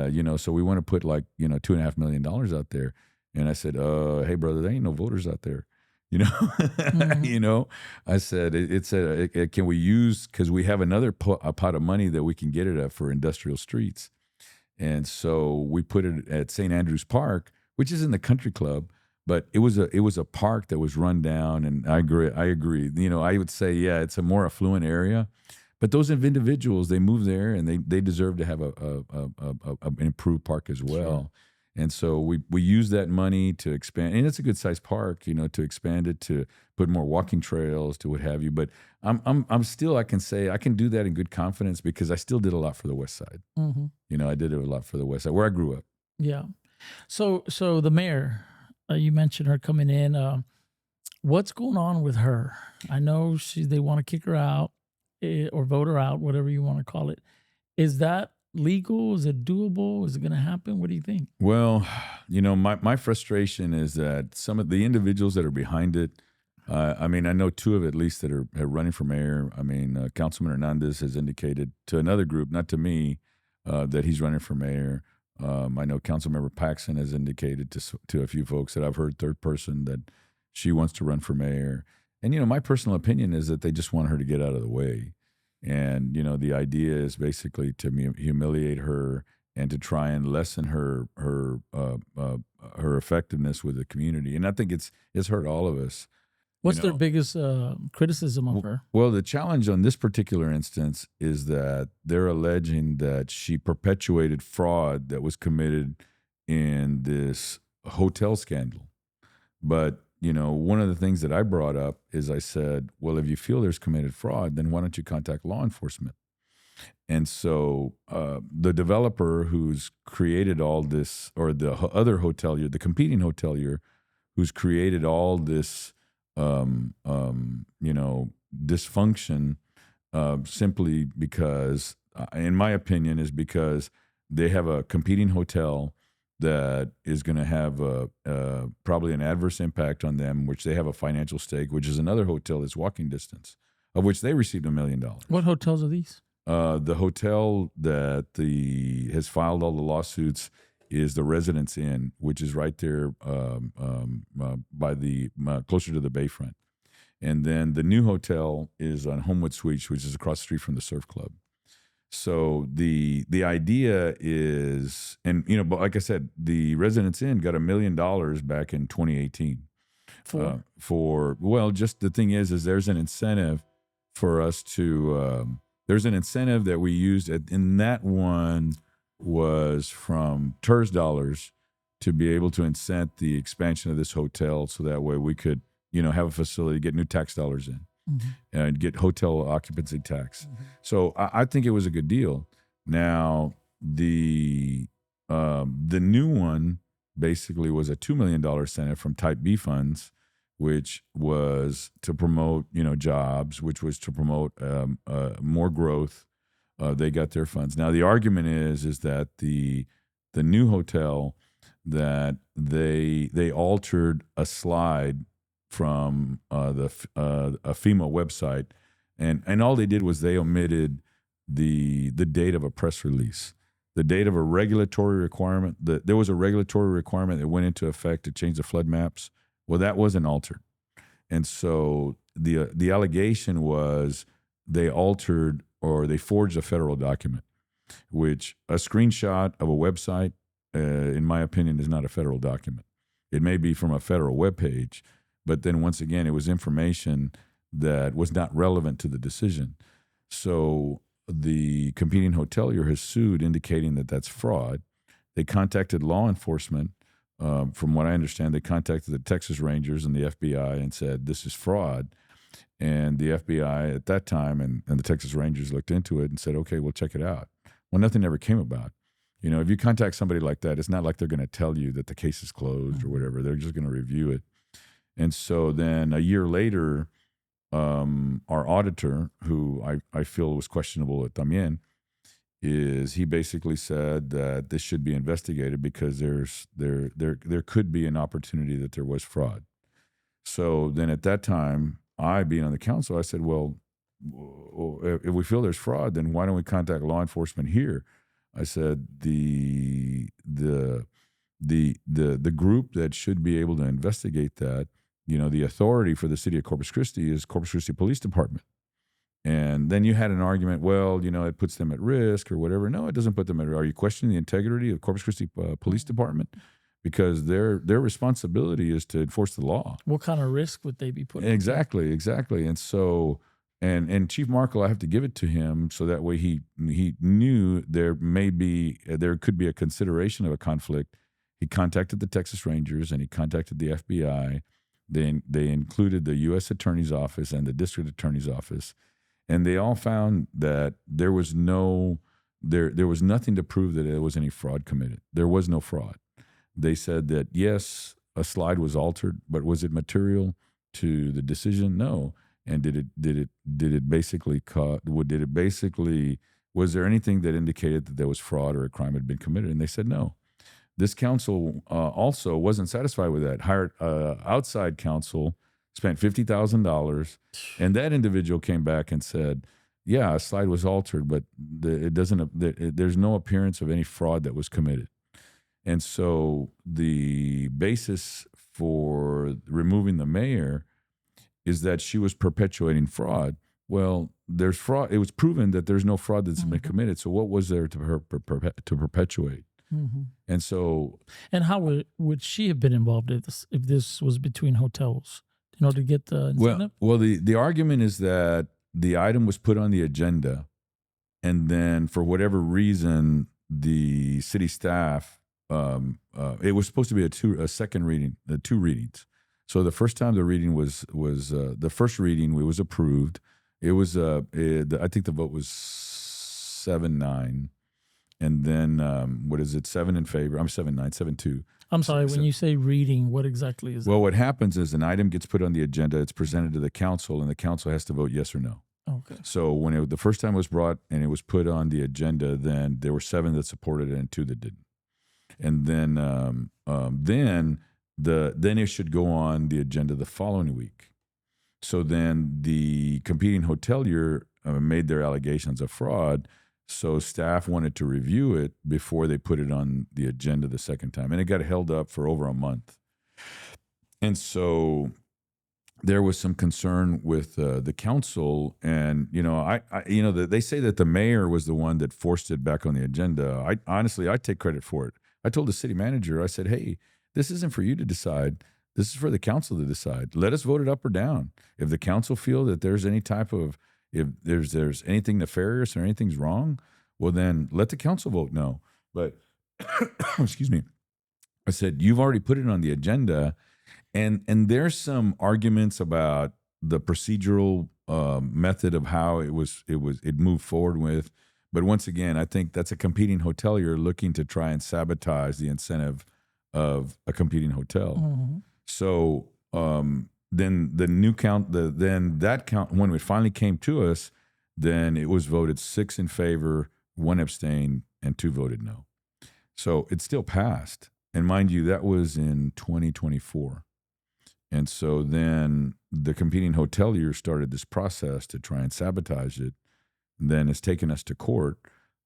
so we want to put like, $2.5 million out there. And I said, hey, brother, there ain't no voters out there. Mm-hmm. I said, can we use, because we have another pot of money that we can get it at for industrial streets. And so we put it at St. Andrews Park, which is in the country club, but it was a park that was run down. And I agree. I would say, yeah, it's a more affluent area, but those individuals, they move there and they deserve to have an improved park as well. Sure. And so we use that money to expand, and it's a good sized park, to expand it, to put more walking trails, to what have you. But I'm still, I can say I can do that in good confidence because I still did a lot for the West Side. Mm-hmm. I did a lot for the West Side where I grew up. Yeah. So the mayor, you mentioned her coming in. What's going on with her? I know they want to kick her out. or vote her out, whatever you want to call it. Is that legal? Is it doable? Is it going to happen? What do you think? Well, my frustration is that some of the individuals that are behind it, I mean, I know two of at least that are running for mayor. I mean, Councilman Hernandez has indicated to another group, not to me, that he's running for mayor. I know Councilmember Paxson has indicated to a few folks that I've heard third person that she wants to run for mayor. And, my personal opinion is that they just want her to get out of the way. And, the idea is basically to humiliate her and to try and lessen her effectiveness with the community. And I think it's hurt all of us. What's their biggest criticism of her? Well, the challenge on this particular instance is that they're alleging that she perpetuated fraud that was committed in this hotel scandal. But, one of the things that I brought up is I said, well, if you feel there's committed fraud, then why don't you contact law enforcement? And so the developer who's created all this, or the other hotelier, the competing hotelier who's created all this, dysfunction, simply because, in my opinion, is because they have a competing hotel that is going to have probably an adverse impact on them, which they have a financial stake, which is another hotel that's walking distance, of which they received $1 million. What hotels are these? The hotel that has filed all the lawsuits is the Residence Inn, which is right there by the closer to the bayfront. And then the new hotel is on Homewood Suites, which is across the street from the surf club. So the idea is, and but like I said, the Residence Inn got $1 million back in 2018. Just the thing is there's an incentive for us to. There's an incentive that we used in that one was from TERS dollars to be able to incent the expansion of this hotel, so that way we could have a facility, get new tax dollars in. Mm-hmm. And get hotel occupancy tax. Mm-hmm. So I think it was a good deal. Now the new one basically was a $2 million incentive from Type B funds, which was to promote jobs, which was to promote more growth. They got their funds. Now the argument is that the new hotel, that they altered a slide from a FEMA website, and all they did was they omitted the date of a press release, the date of a regulatory requirement. There was a regulatory requirement that went into effect to change the flood maps. Well, that wasn't altered, and so the allegation was they altered or they forged a federal document, which a screenshot of a website, in my opinion, is not a federal document. It may be from a federal webpage, but then once again, it was information that was not relevant to the decision. So the competing hotelier has sued, indicating that that's fraud. They contacted law enforcement. From what I understand, they contacted the Texas Rangers and the FBI and said, this is fraud. And the FBI at that time and the Texas Rangers looked into it and said, okay, we'll check it out. Well, nothing ever came about. If you contact somebody like that, it's not like they're going to tell you that the case is closed or whatever. They're just going to review it. And so then a year later, our auditor, who I feel was questionable también, he basically said that this should be investigated because there could be an opportunity that there was fraud. So then at that time, I, being on the council, I said, well, if we feel there's fraud, then why don't we contact law enforcement here? I said the group that should be able to investigate that, the authority for the city of Corpus Christi is Corpus Christi Police Department. And then you had an argument, well, it puts them at risk or whatever. No, it doesn't put them at risk. Are you questioning the integrity of Corpus Christi Police Department? Because their responsibility is to enforce the law. What kind of risk would they be putting? Exactly. And so, and Chief Markle, I have to give it to him, so that way he knew there could be a consideration of a conflict. He contacted the Texas Rangers and he contacted the FBI. They included the U.S. Attorney's Office and the District Attorney's Office, and they all found that there was nothing to prove that there was any fraud committed. There was no fraud. They said that, yes, a slide was altered, but was it material to the decision? No. And did it basically was there anything that indicated that there was fraud or a crime had been committed? And they said no. This council also wasn't satisfied with that. Hired outside counsel, spent $50,000, and that individual came back and said, "Yeah, a slide was altered, but there's no appearance of any fraud that was committed." And so the basis for removing the mayor is that she was perpetuating fraud. Well, there's fraud. It was proven that there's no fraud that's been committed. So what was there to perpetuate? And so, and how would she have been involved if this was between hotels in order to get the incentive? well, the argument is that the item was put on the agenda, and then for whatever reason, the city staff, it was supposed to be a second reading, the two readings. So the first time the reading was the first reading, it was approved. It was I think the vote was 7-9. And then, 7 in favor? I'm 7-9, 7-2. I'm sorry, when you say reading, what exactly is that? Well, what happens is an item gets put on the agenda, it's presented to the council, and the council has to vote yes or no. Okay. So when the first time it was brought and it was put on the agenda, then there were 7 that supported it and 2 that didn't. And then it should go on the agenda the following week. So then the competing hotelier made their allegations of fraud. So staff wanted to review it before they put it on the agenda the second time. And it got held up for over a month. And so there was some concern with the council. And, they say that the mayor was the one that forced it back on the agenda. I take credit for it. I told the city manager, I said, hey, this isn't for you to decide. This is for the council to decide. Let us vote it up or down. If the council feel that there's any type of, if there's anything nefarious or anything's wrong, well, then let the council vote no. But, excuse me, I said, you've already put it on the agenda. And there's some arguments about the procedural method of how it moved forward with. But once again, I think that's a competing hotelier looking to try and sabotage the incentive of a competing hotel. Mm-hmm. So then the new count, then that count, when it finally came to us, then it was voted 6 in favor, 1 abstained, and 2 voted no. So it still passed. And mind you, that was in 2024. And so then the competing hotelier started this process to try and sabotage it. Then it's taken us to court,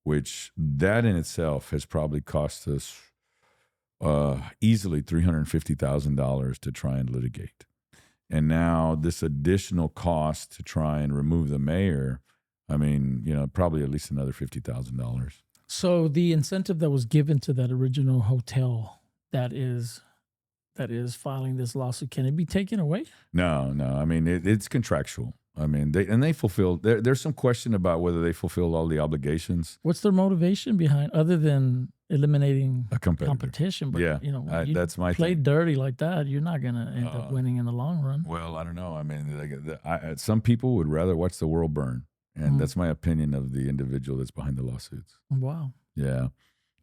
which that in itself has probably cost us easily $350,000 to try and litigate. And now this additional cost to try and remove the mayor, I mean, probably at least another $50,000. So the incentive that was given to that original hotel that is filing this lawsuit, can it be taken away? No. I mean, it's contractual. I mean, they fulfilled. There's some question about whether they fulfilled all the obligations. What's their motivation behind, other than eliminating a competition? But yeah, that's my play thing. dirty like that, you're not gonna end up winning in the long run. Well, I don't know. I mean, some people would rather watch the world burn, and that's my opinion of the individual that's behind the lawsuits. Wow. Yeah,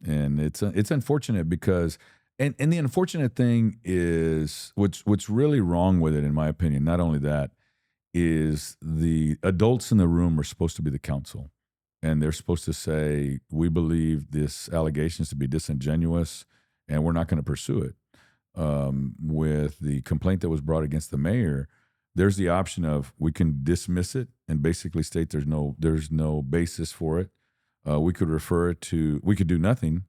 and it's unfortunate because. And the unfortunate thing is what's really wrong with it, in my opinion, not only that, is the adults in the room are supposed to be the council. And they're supposed to say, we believe this allegations to be disingenuous, and we're not going to pursue it. With the complaint that was brought against the mayor, there's the option of we can dismiss it and basically state there's no basis for it. We could do nothing.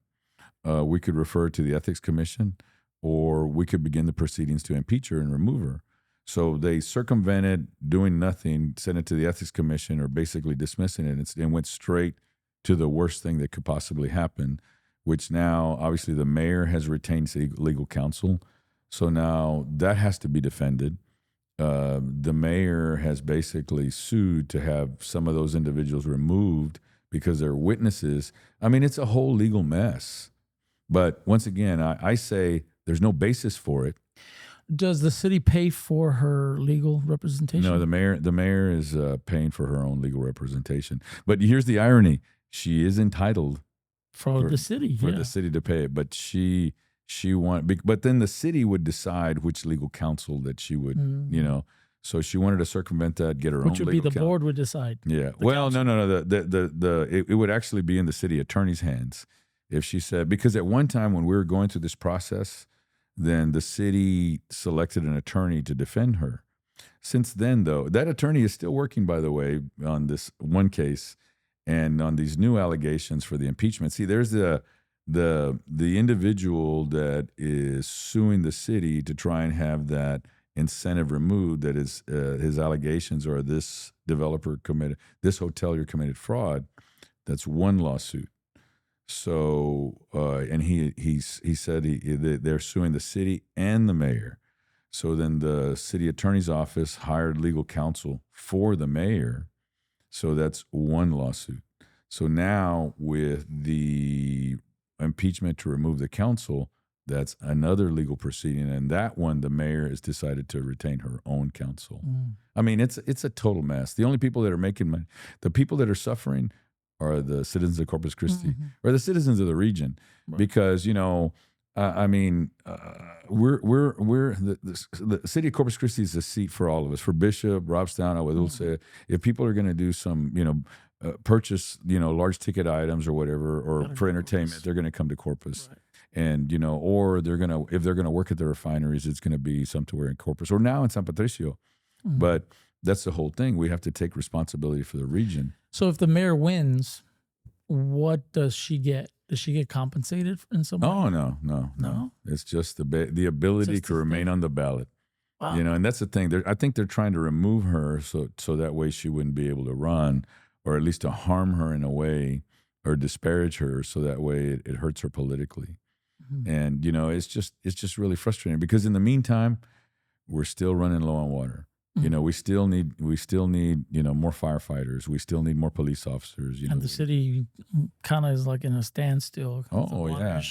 We could refer to the Ethics Commission, or we could begin the proceedings to impeach her and remove her. So they circumvented doing nothing, sent it to the Ethics Commission, or basically dismissing it, and went straight to the worst thing that could possibly happen, which now, obviously, the mayor has retained legal counsel. So now that has to be defended. The mayor has basically sued to have some of those individuals removed because they're witnesses. I mean, it's a whole legal mess. But once again, I say there's no basis for it. Does the city pay for her legal representation? No, the mayor is paying for her own legal representation. But here's the irony: she is entitled for the city to pay it. But but then the city would decide which legal counsel that she would, So she wanted to circumvent that, get her Which own would be legal the board would decide. Yeah. The Well, council. no. It would actually be in the city attorney's hands if she said, because at one time when we were going through this process, then the city selected an attorney to defend her. Since then, though, that attorney is still working, by the way, on this one case and on these new allegations for the impeachment. See, there's the individual that is suing the city to try and have that incentive removed. That is his allegations are this developer committed, this hotelier committed fraud. That's one lawsuit. So and he said they're suing the city and the mayor. So then the city attorney's office hired legal counsel for the mayor. So that's one lawsuit. So now with the impeachment to remove the council, that's another legal proceeding. And that one, the mayor has decided to retain her own counsel. I mean, it's a total mess. The only people that are making money, the people that are suffering are the citizens of Corpus Christi or the citizens of the region. Right. Because, the city of Corpus Christi is a seat for all of us, for Bishop, Robstown, Agua Dulce. If people are going to do some, purchase, large ticket items or whatever, or for entertainment, they're going to come to Corpus. Right. And, or if they're going to work at the refineries, it's going to be somewhere in Corpus or now in San Patricio. But that's the whole thing. We have to take responsibility for the region. So if the mayor wins, what does she get? Does she get compensated in some way? Oh, no. It's just the ability to remain on the ballot. Wow. And that's the thing. I think they're trying to remove her so that way she wouldn't be able to run, or at least to harm her in a way or disparage her, so that way it hurts her politically. And it's just really frustrating because in the meantime, we're still running low on water. We still need more firefighters. We still need more police officers. And the city kind of is like in a standstill. Oh yeah.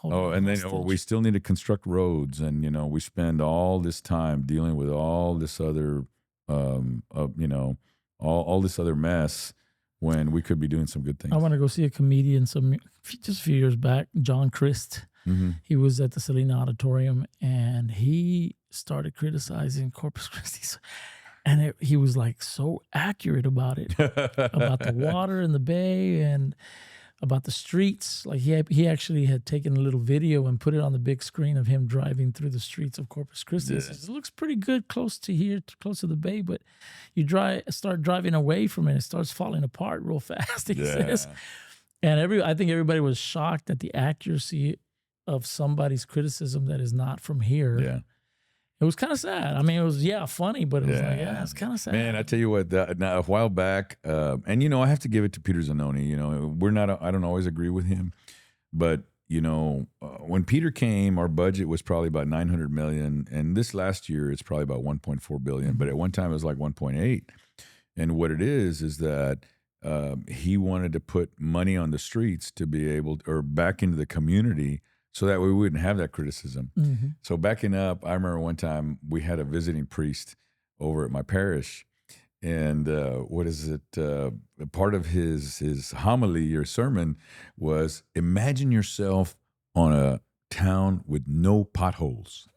We still need to construct roads, and we spend all this time dealing with all this other, all this other mess when we could be doing some good things. I want to go see a comedian just a few years back, John Christ. He was at the Selena Auditorium, and he started criticizing Corpus Christi. And he was like so accurate about it, about the water in the bay and about the streets. Like he actually had taken a little video and put it on the big screen of him driving through the streets of Corpus Christi. Yeah. He says, it looks pretty good close to here, close to the bay, but you start driving away from it, it starts falling apart real fast, he says. And I think everybody was shocked at the accuracy of somebody's criticism that is not from here. Yeah. It was kind of sad. I mean, it was, funny, but it was it's kind of sad. Man, I tell you what, now, a while back, and, I have to give it to Peter Zanoni. I don't always agree with him, but, when Peter came, our budget was probably about $900 million. And this last year, it's probably about $1.4 billion. But at one time, it was like 1.8. And what it is that he wanted to put money on the streets to be able or back into the community, so that way we wouldn't have that criticism. So backing up, I remember one time we had a visiting priest over at my parish, and part of his homily or sermon was, imagine yourself on a town with no potholes.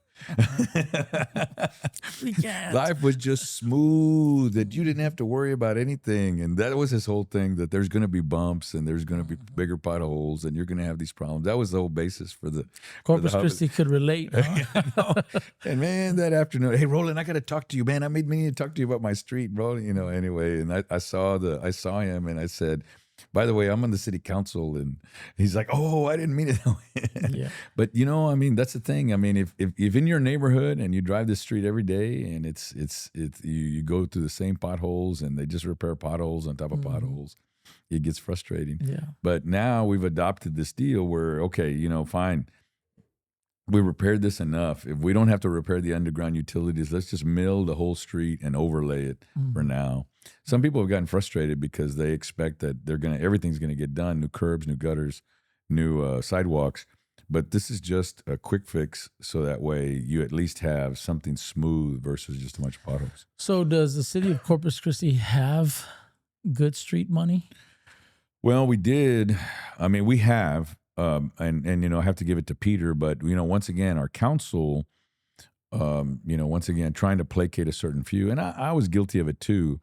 Life was just smooth, that you didn't have to worry about anything. And that was his whole thing, that there's going to be bumps and there's going to be bigger potholes and you're going to have these problems. That was the whole basis for the Corpus Christi could relate, huh? And man, that afternoon, hey Roland, I got to talk to you, man. I made me to talk to you about my street, bro. Anyway, and I saw him and I said, by the way, I'm on the city council. And he's like, oh, I didn't mean it that way. Yeah. But, that's the thing. I mean, if in your neighborhood and you drive this street every day and it's you go through the same potholes and they just repair potholes on top of potholes, it gets frustrating. Yeah. But now we've adopted this deal where, okay, fine. We repaired this enough. If we don't have to repair the underground utilities, let's just mill the whole street and overlay it for now. Some people have gotten frustrated because they expect that everything's gonna get done: new curbs, new gutters, new sidewalks. But this is just a quick fix, so that way you at least have something smooth versus just a bunch of potholes. So, does the city of Corpus Christi have good street money? Well, we did. I mean, we have. And I have to give it to Peter, but once again, our council Once again, trying to placate a certain few. And I was guilty of it too.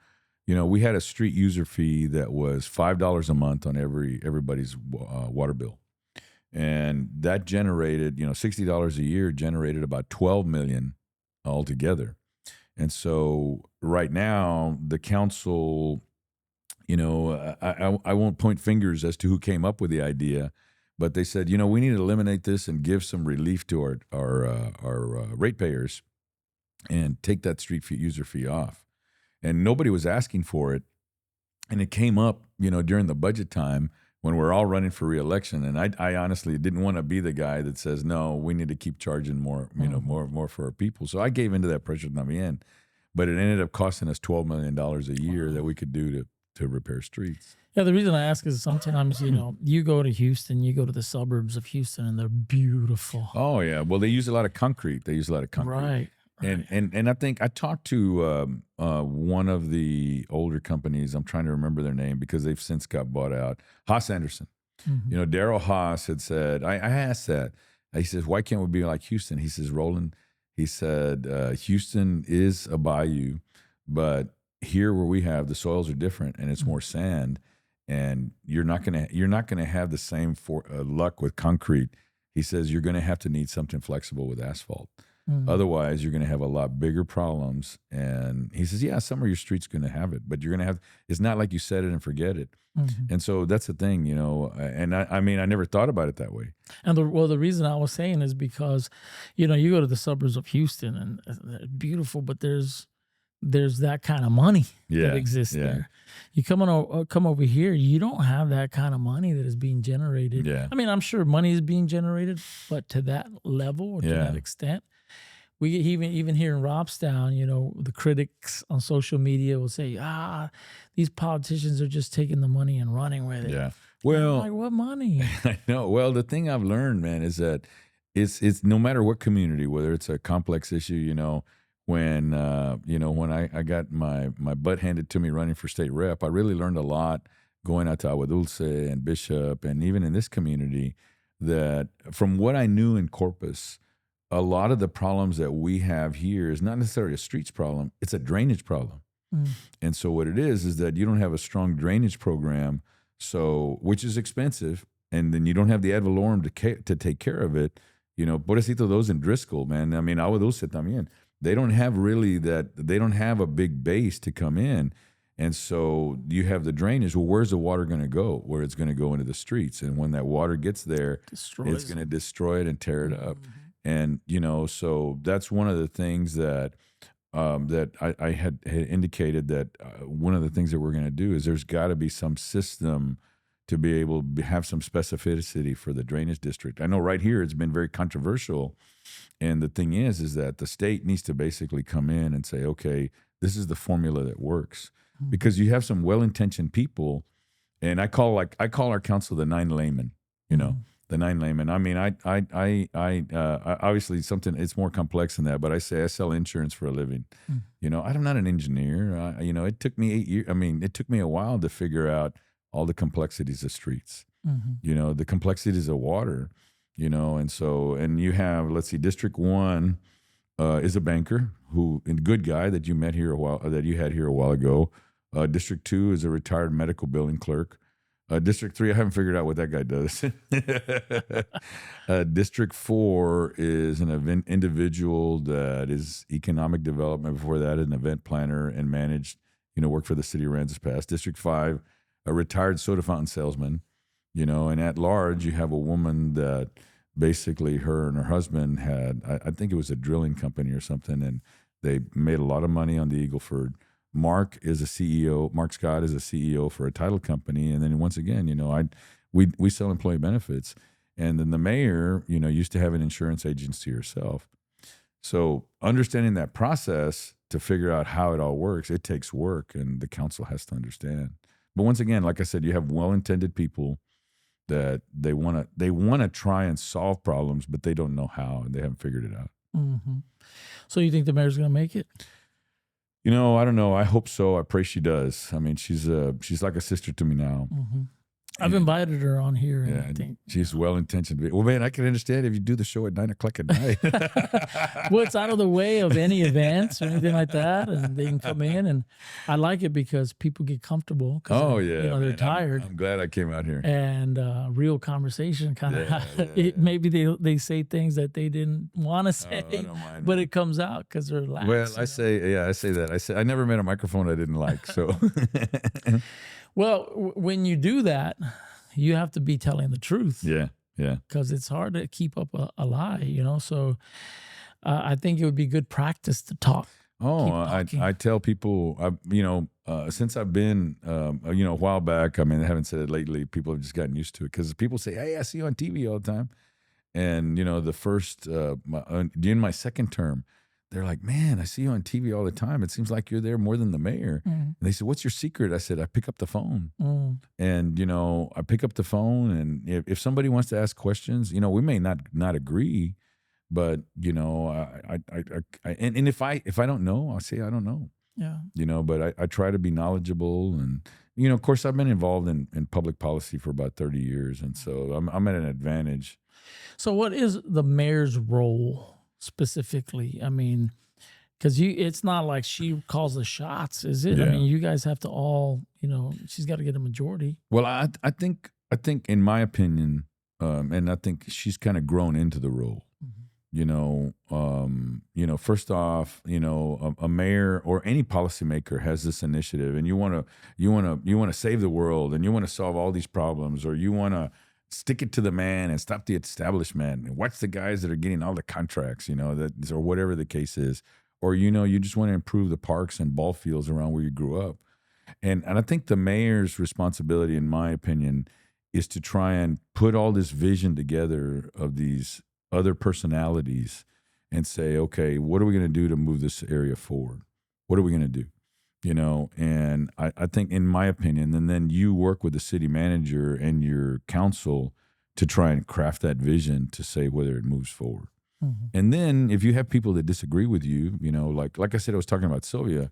We had a street user fee that was $5 a month on everybody's water bill. And that generated, $60 a year generated about 12 million altogether. And so right now, the council, I won't point fingers as to who came up with the idea, but they said, we need to eliminate this and give some relief to our ratepayers and take that street fee user fee off. And nobody was asking for it. And it came up, during the budget time when we're all running for reelection. And I honestly didn't want to be the guy that says, no, we need to keep charging more, more for our people. So I gave into that pressure también. But it ended up costing us $12 million a year that we could do to repair streets. Yeah, the reason I ask is sometimes, you go to Houston, you go to the suburbs of Houston, and they're beautiful. Oh, yeah. Well, they use a lot of concrete. Right. And I think I talked to one of the older companies. I'm trying to remember their name because they've since got bought out. Haas Anderson. Mhm. Daryl Haas had said, I asked that. He says, why can't we be like Houston? He says, Roland, he said, Houston is a bayou, but here where we have the soils are different and it's more sand, and you're not gonna have the same luck with concrete. He says you're gonna have to need something flexible with asphalt. Mhm. Otherwise, you're going to have a lot bigger problems. And he says, yeah, some of your streets going to have it, but you're going to have, it's not like you set it and forget it. Mhm. And so that's the thing, and I mean, I never thought about it that way. And the reason I was saying is because, you go to the suburbs of Houston and they're beautiful, but there's that kind of money that exists there. You come over here, you don't have that kind of money that is being generated. Yeah. I mean, I'm sure money is being generated, but to that level or to that extent. We even here in Robstown, the critics on social media will say, these politicians are just taking the money and running with it. Yeah. Well, like, what money? I know. Well, the thing I've learned, man, is that it's no matter what community, whether it's a complex issue, when I got my butt handed to me running for state rep, I really learned a lot going out to Agua Dulce and Bishop, and even in this community, that from what I knew in Corpus, a lot of the problems that we have here is not necessarily a streets problem, it's a drainage problem. And so what it is that you don't have a strong drainage program, which is expensive, and then you don't have the ad valorem to take care of it. Pobrecito those in Driscoll, man. I mean, Agua Dulce también. They don't have they don't have a big base to come in. And so you have the drainage. Well, where's the water going to go? Where it's going to go into the streets. And when that water gets there, it's going to destroy it and tear it up. And, so that's one of the things that I had indicated that one of the things that we're going to do is there's got to be some system to be able to have some specificity for the drainage district. I know right here it's been very controversial. And the thing is that the state needs to basically come in and say, okay, this is the formula that works. Because you have some well-intentioned people, and I call our council the 9 laymen, the 9 laymen. I mean, I obviously it's more complex than that, but I say I sell insurance for a living. I'm not an engineer. It took me 8 years. I mean, it took me a while to figure out all the complexities of streets, the complexities of water, and you have, let's see, District 1 is a banker a good guy that you met here you had here a while ago. District 2 is a retired medical billing clerk. District 3, I haven't figured out what that guy does. District 4 is an individual that is economic development. Before that, an event planner and managed, worked for the city of Aransas Pass. District 5, a retired soda fountain salesman, and at large, you have a woman that basically her and her husband had, I think it was a drilling company or something, and they made a lot of money on the Eagleford. Mark is a CEO. Mark Scott is a CEO for a title company, and then once again, we sell employee benefits, and then the mayor, used to have an insurance agency herself. So understanding that process to figure out how it all works, it takes work, and the council has to understand. But once again, like I said, you have well-intended people that they want to try and solve problems, but they don't know how, and they haven't figured it out. So you think the mayor's going to make it? I don't know. I hope so. I pray she does. I mean, she's like a sister to me now. I've invited her on here, and Yeah, I think she's well intentioned. Well, man, I can understand if you do the show at 9:00 at night. well, it's out of the way of any events or anything like that, and they can come in. And I like it because people get comfortable because Oh yeah, they're man. tired, I'm glad I came out here. and real conversation kind of. Yeah. Maybe they say things that they didn't want to say, I don't mind. but it comes out because they're relaxed. Well, I say that. I never met a microphone I didn't like. So, well, when you do that, you have to be telling the truth. yeah, Because it's hard to keep up a lie, So I think it would be good practice to talk. Oh, I tell people, since I've been, a while back. I mean, I haven't said it lately. People have just gotten used to it because people say, "Hey, I see you on TV all the time." And the first during my second term, they're like, "Man, I see you on TV all the time. It seems like you're there more than the mayor." And they said, "What's your secret?" I said, "I pick up the phone." And I pick up the phone, and if somebody wants to ask questions, we may not agree, but and if I don't know, I'll say I don't know. Yeah. But I try to be knowledgeable, and of course, I've been involved in public policy for about 30 years, and so I'm at an advantage. So, what is the mayor's role specifically? I mean, because it's not like she calls the shots, is it? Yeah. I mean, you guys have to all, she's got to get a majority. Well, I think in my opinion, and I think she's kind of grown into the role. First off, a mayor or any policymaker has this initiative, and you want to save the world, and you want to solve all these problems, or you want to stick it to the man and stop the establishment and watch the guys that are getting all the contracts, or whatever the case is, or you just want to improve the parks and ball fields around where you grew up, and I think the mayor's responsibility, in my opinion, is to try and put all this vision together of these other personalities and say, okay, what are we going to do to move this area forward? What are we going to do? And I think, in my opinion, and then you work with the city manager and your council to try and craft that vision to say whether it moves forward. And then if you have people that disagree with you, like I said, I was talking about Sylvia,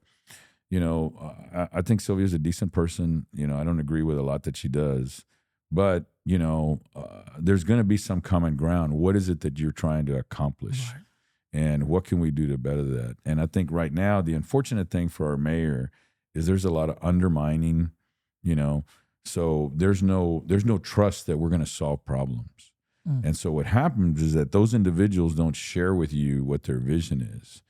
I think Sylvia's a decent person. I don't agree with a lot that she does, but there's going to be some common ground. What is it that you're trying to accomplish? Right. And what can we do to better that? And I think right now, the unfortunate thing for our mayor is there's a lot of undermining, so there's no trust that we're going to solve problems. And so what happens is that those individuals don't share with you what their vision is.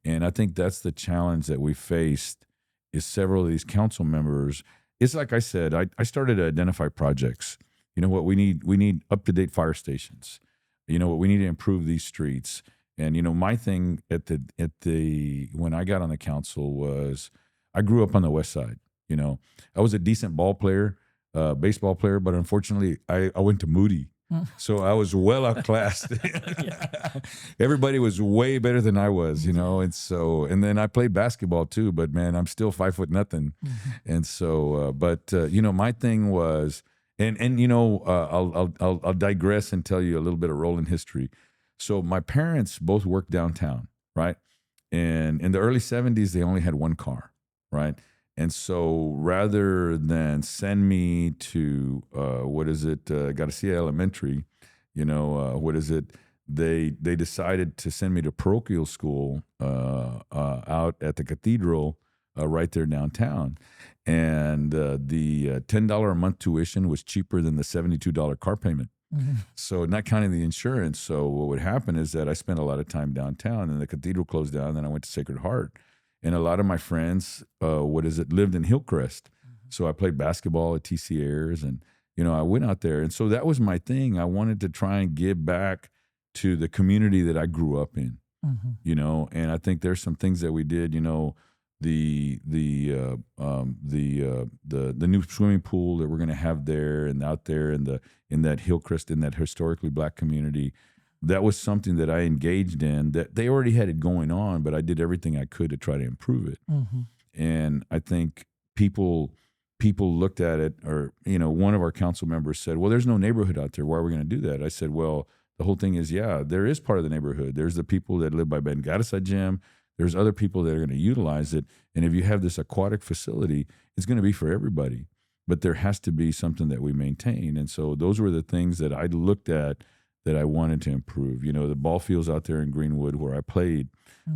And I think that's the challenge that we faced, is several of these council members. It's like I said, I started to identify projects. What we need up-to-date fire stations. What we need to improve these streets. And my thing at the when I got on the council was, I grew up on the West Side. I was a decent ball player, baseball player, but unfortunately I went to Moody, so I was well outclassed. Everybody was way better than I was, and then I played basketball too. But man, I'm still 5 foot nothing, and so my thing was, and I'll digress and tell you a little bit of rolling history. So my parents both worked downtown, right? And in the early 70s, they only had one car, right? And so rather than send me to, Garcia Elementary, they decided to send me to parochial school out at the cathedral right there downtown. And the $10 a month tuition was cheaper than the $72 car payment. So not counting the insurance. So what would happen is that I spent a lot of time downtown, and the cathedral closed down. Then I went to Sacred Heart, and a lot of my friends, lived in Hillcrest. So I played basketball at TC Ayers, and I went out there, and so that was my thing. I wanted to try and give back to the community that I grew up in. And I think there's some things that we did. The new swimming pool that we're going to have there and out there in that Hillcrest, in that historically Black community, that was something that I engaged in. That they already had it going on, but I did everything I could to try to improve it. And I think people looked at it, or one of our council members said, "Well, there's no neighborhood out there. Why are we going to do that?" I said, "Well, the whole thing is, there is part of the neighborhood. There's the people that live by Ben Gaddisa Gym. There's other people that are going to utilize it. And if you have this aquatic facility, it's going to be for everybody." but there has to be something that we maintain. And so those were the things that I looked at that I wanted to improve. You know, the ball fields out there in Greenwood where I played,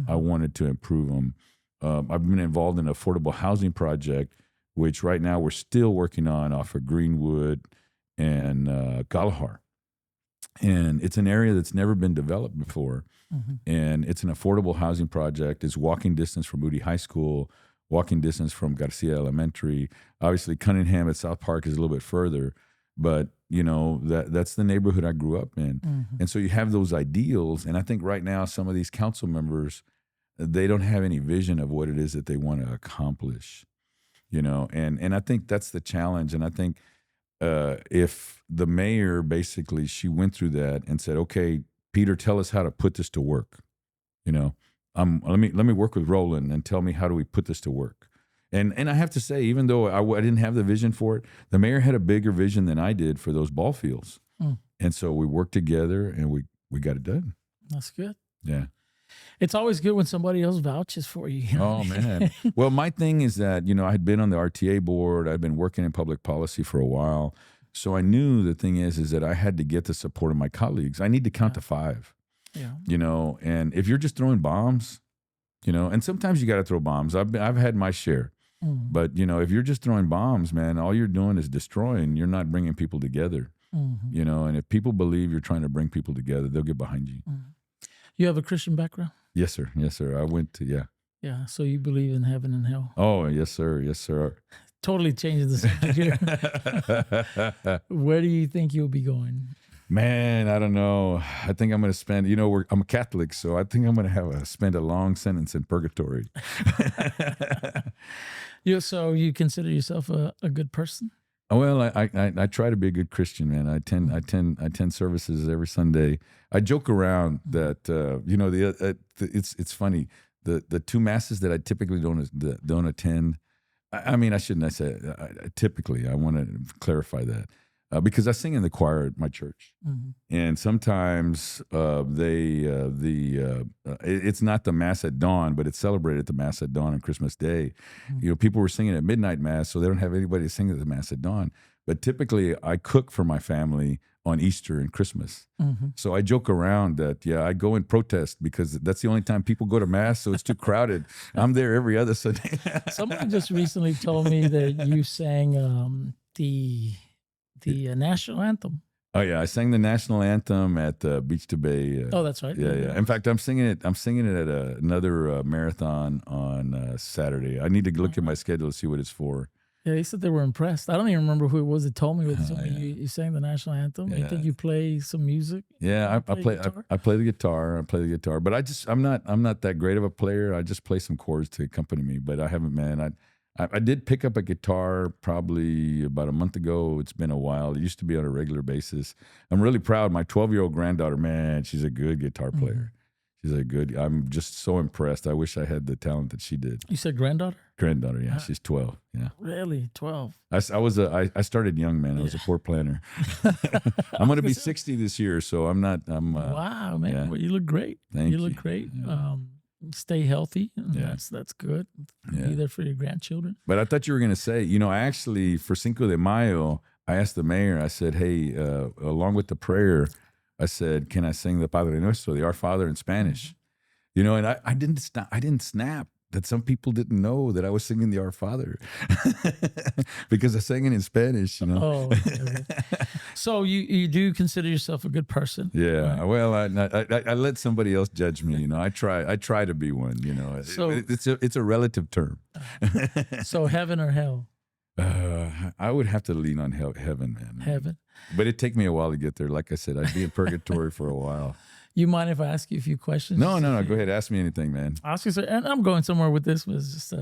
I wanted to improve them. I've been involved in an affordable housing project, which right now we're still working on off of Greenwood and Galahar. And it's an area that's never been developed before. And it's an affordable housing project. It's walking distance from Moody High School, walking distance from Garcia Elementary. Obviously, Cunningham at South Park is a little bit further, but you know that's the neighborhood I grew up in. And so you have those ideals, and I think right now some of these council members, they don't have any vision of what it is that they want to accomplish, you know, and I think that's the challenge. And I think if the mayor basically, she went through that and said, okay, Peter, tell us how to put this to work, you know. Let me work with Roland and tell me how do we put this to work. And I have to say, even though I didn't have the vision for it, the mayor had a bigger vision than I did for those ball fields. And so we worked together and we got it done. That's good. Yeah. It's always good when somebody else vouches for you. Oh, man. Well, my thing is that, you know, I had been on the RTA board. I'd been working in public policy for a while. So I knew the thing is that I had to get the support of my colleagues. I need to count to 5. Yeah. You know, and if you're just throwing bombs, you know, and sometimes you got to throw bombs. I've had my share. But, you know, if you're just throwing bombs, man, all you're doing is destroying. You're not bringing people together, you know, and if people believe you're trying to bring people together, they'll get behind you. You have a Christian background? Yes, sir. Yes, sir. I went to, yeah. Yeah. So you believe in heaven and hell? Oh, yes, sir. Yes, sir. Totally changes the subject here. Where do you think you'll be going? Man, I don't know. I think I'm going to spend, you know, I'm a Catholic, so I think I'm going to spend a long sentence in purgatory. So you consider yourself a good person? Well, I try to be a good Christian, man. I attend services every Sunday. I joke around that you know it's funny, the 2 masses that I typically don't attend. I mean, I shouldn't. I say typically. I want to clarify that. Because I sing in the choir at my church, and sometimes it's not the Mass at dawn, but it's celebrated at the Mass at dawn on Christmas Day. You know, people were singing at midnight Mass, so they don't have anybody to sing at the Mass at dawn. But typically, I cook for my family on Easter and Christmas. So I joke around that, I go and protest because that's the only time people go to Mass, so it's too crowded. I'm there every other Sunday. Someone just recently told me that you sang the national anthem. Oh yeah, I sang the national anthem at Beach to Bay. Oh, that's right. Yeah. In fact, I'm singing it at another marathon on Saturday. I need to look at my schedule to see what it's for. Yeah, they said they were impressed. I don't even remember who it was that told me. You sang the national anthem. Yeah. You think you play some music? Yeah, I play the guitar. But I'm not that great of a player. I just play some chords to accompany me. But I haven't, man. I did pick up a guitar probably about a month ago. It's been a while. It used to be on a regular basis. I'm really proud. My 12-year-old granddaughter, man, she's a good guitar player. I'm just so impressed. I wish I had the talent that she did. You said granddaughter? Granddaughter, yeah. She's 12, yeah. Really? 12? I started young, man. I was a poor planner. I'm going to be 60 this year, so I'm not. Wow, man. Yeah. Well, you look great. Thank you. You look great. Yeah. Stay healthy. Yeah. That's good. Be there for your grandchildren. But I thought you were going to say, you know, I actually, for Cinco de Mayo, I asked the mayor, I said, hey, along with the prayer, I said, can I sing the Padre Nuestro, the Our Father in Spanish? You know, and I didn't snap that some people didn't know that I was singing the Our Father because I sang it in Spanish, you know. Oh, okay. So you do consider yourself a good person? Yeah. Right? Well, I let somebody else judge me, you know. I try to be one, you know. So it's a relative term. So heaven or hell? I would have to lean on heaven, man. Heaven. But it'd take me a while to get there. Like I said, I'd be in purgatory for a while. You mind if I ask you a few questions? No. Go ahead. Ask me anything, man. Ask you, and I'm going somewhere with this. Was just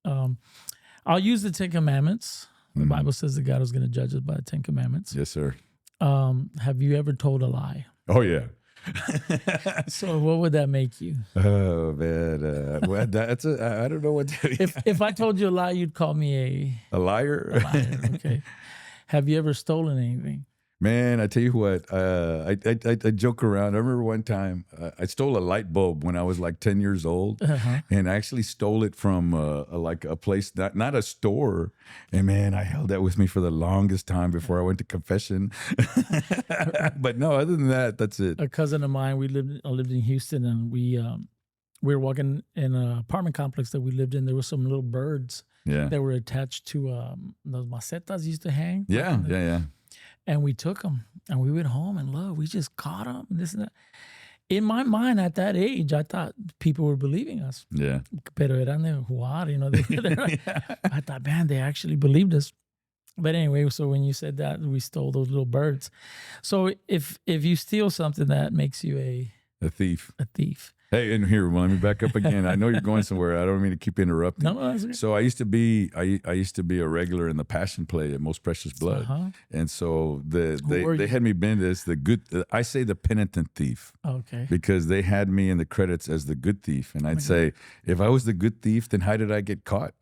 I'll use the 10 Commandments. The Bible says that God is going to judge us by the 10 Commandments. Yes, sir. Have you ever told a lie? Oh, yeah. So what would that make you? Oh, man. Well, I don't know what to If I told you a lie, you'd call me a liar? A liar, okay. Have you ever stolen anything? Man, I tell you what, I joke around. I remember one time I stole a light bulb when I was like 10 years old, Uh-huh. and I actually stole it from like a place, not a store. And man, I held that with me for the longest time before I went to confession. But no, other than that, that's it. A cousin of mine, I lived in Houston, and we were walking in an apartment complex that we lived in. There were some little birds Yeah. that were attached to those macetas used to hang. Yeah, yeah. And we took them, and we went home, and look, we just caught them, and this and that. In my mind, at that age, I thought people were believing us. Yeah. Pero eran de jugar, I thought, man, they actually believed us. But anyway, so when you said that, we stole those little birds. So if you steal something, that makes you A thief. a thief. Hey, and here, well, let me back up again. I know you're going somewhere. I don't mean to keep interrupting. No, that's okay. So I used to be a regular in the Passion play at Most Precious Blood, and so they had me been as the good. I say the penitent thief. Okay. Because they had me in the credits as the good thief, and I'd say, if I was the good thief, then how did I get caught?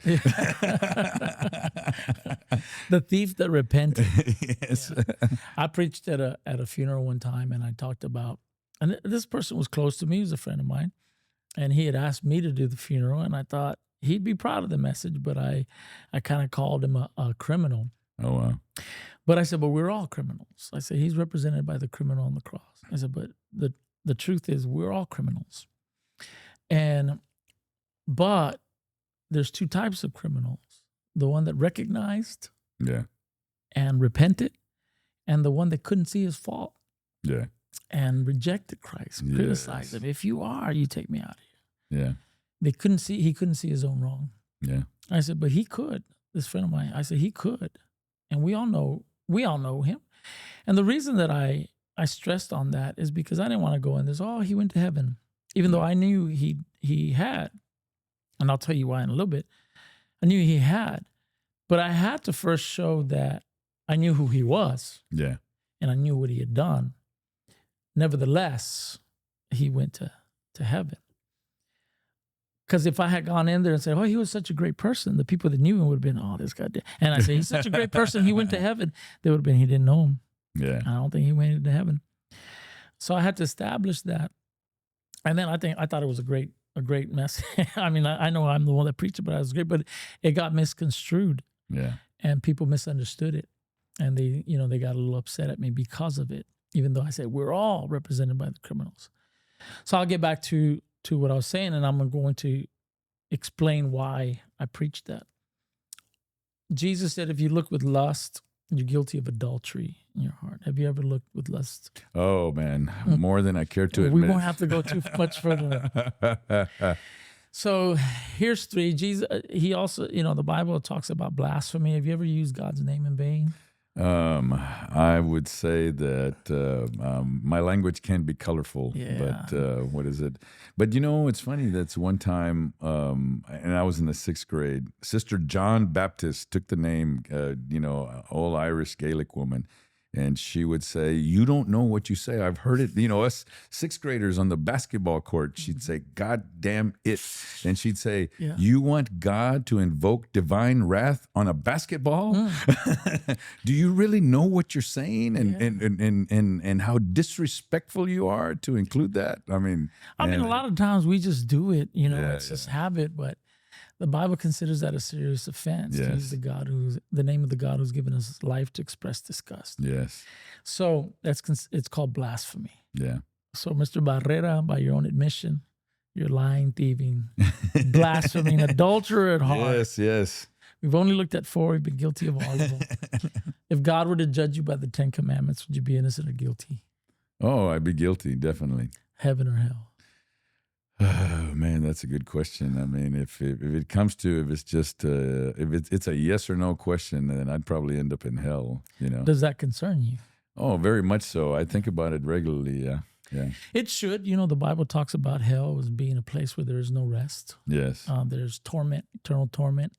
The thief that repented. Yes. Yeah. I preached at a funeral one time, and I talked about. And this person was close to me. He was a friend of mine. And he had asked me to do the funeral. And I thought he'd be proud of the message. But I kind of called him a criminal. Oh, wow. But I said, but we're all criminals. I said, he's represented by the criminal on the cross. I said, but the truth is we're all criminals. But there's two types of criminals. The one that recognized and repented. And the one that couldn't see his fault. Yeah. And rejected Christ, criticized him. If you are, you take me out of here. Yeah. He couldn't see his own wrong. Yeah. I said, but he could. This friend of mine, I said, he could. And we all know him. And the reason that I stressed on that is because I didn't want to go in this, he went to heaven. Even though I knew he had, and I'll tell you why in a little bit, I knew he had. But I had to first show that I knew who he was. Yeah. And I knew what he had done. Nevertheless, he went to heaven. Because if I had gone in there and said, he was such a great person, the people that knew him would have been, this guy did. And I said, he's such a great person, he went to heaven. They would have been, he didn't know him. Yeah. I don't think he went into heaven. So I had to establish that. And then I thought it was a great message. I mean, I know I'm the one that preached it, but it was great. But it got misconstrued. Yeah. And people misunderstood it. And they got a little upset at me because of it. Even though I said we're all represented by the criminals. So I'll get back to what I was saying, and I'm going to explain why I preached that. Jesus said, if you look with lust, you're guilty of adultery in your heart. Have you ever looked with lust? Oh, man, more than I care to admit. We won't have to go too much further. So here's 3. Jesus, he also, the Bible talks about blasphemy. Have you ever used God's name in vain? I would say that my language can be colorful, but what is it? But it's funny. That's one time, and I was in the 6th grade. Sister John Baptist took the name, old Irish Gaelic woman. And she would say, you don't know what you say. I've heard it. Us 6th graders on the basketball court, she'd say, God damn it. And she'd say, you want God to invoke divine wrath on a basketball? Do you really know what you're saying and how disrespectful you are to include that? I mean, a lot of times we just do it, it's just habit, but the Bible considers that a serious offense. Yes. To use the name of the God who's given us life to express disgust. Yes. So it's called blasphemy. Yeah. So Mr. Barrera, by your own admission, you're lying, thieving, blaspheming, adulterer at heart. Yes, yes. We've only looked at 4. We've been guilty of all of them. If God were to judge you by the 10 Commandments, would you be innocent or guilty? Oh, I'd be guilty, definitely. Heaven or hell? Oh, man, that's a good question. I mean, if it comes to, if it's just, if it's a yes or no question, then I'd probably end up in hell, Does that concern you? Oh, very much so. I think about it regularly, yeah. It should. The Bible talks about hell as being a place where there is no rest. Yes. There's torment, eternal torment.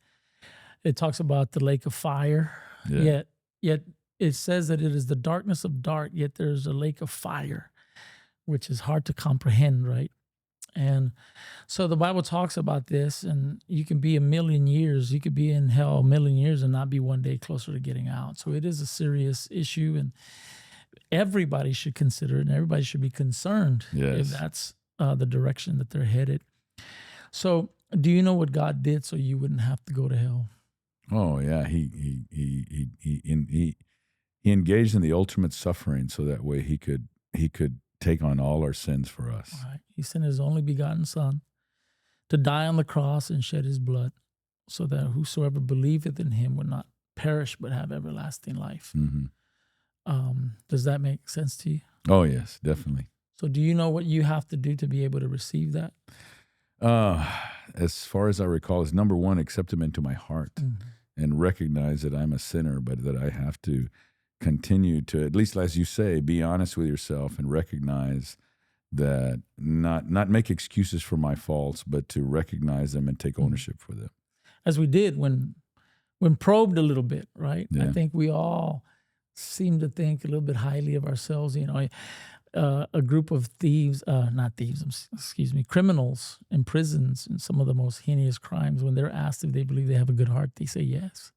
It talks about the lake of fire. Yeah. Yet it says that it is the darkness of dark, yet there's a lake of fire, which is hard to comprehend, right? And so the Bible talks about this, and you can be a million years. You could be in hell a million years and not be one day closer to getting out. So it is a serious issue. everybody should consider it, and everybody should be concerned if Yes. that's the direction that they're headed. So, do you know what God did so you wouldn't have to go to hell? Oh yeah, he engaged in the ultimate suffering so that way he could take on all our sins for us. All right. He sent his only begotten Son to die on the cross and shed his blood, so that whosoever believeth in him would not perish but have everlasting life. Hmm. Does that make sense to you? Oh yes, definitely. So, do you know what you have to do to be able to receive that? As far as I recall, is number one, accept him into my heart and recognize that I'm a sinner, but that I have to continue to, at least as you say, be honest with yourself and recognize that not make excuses for my faults, but to recognize them and take ownership for them. As we did when probed a little bit, right? Yeah. I think we all seem to think a little bit highly of ourselves. You know, a group of criminals in prisons and some of the most heinous crimes, when they're asked if they believe they have a good heart, they say yes.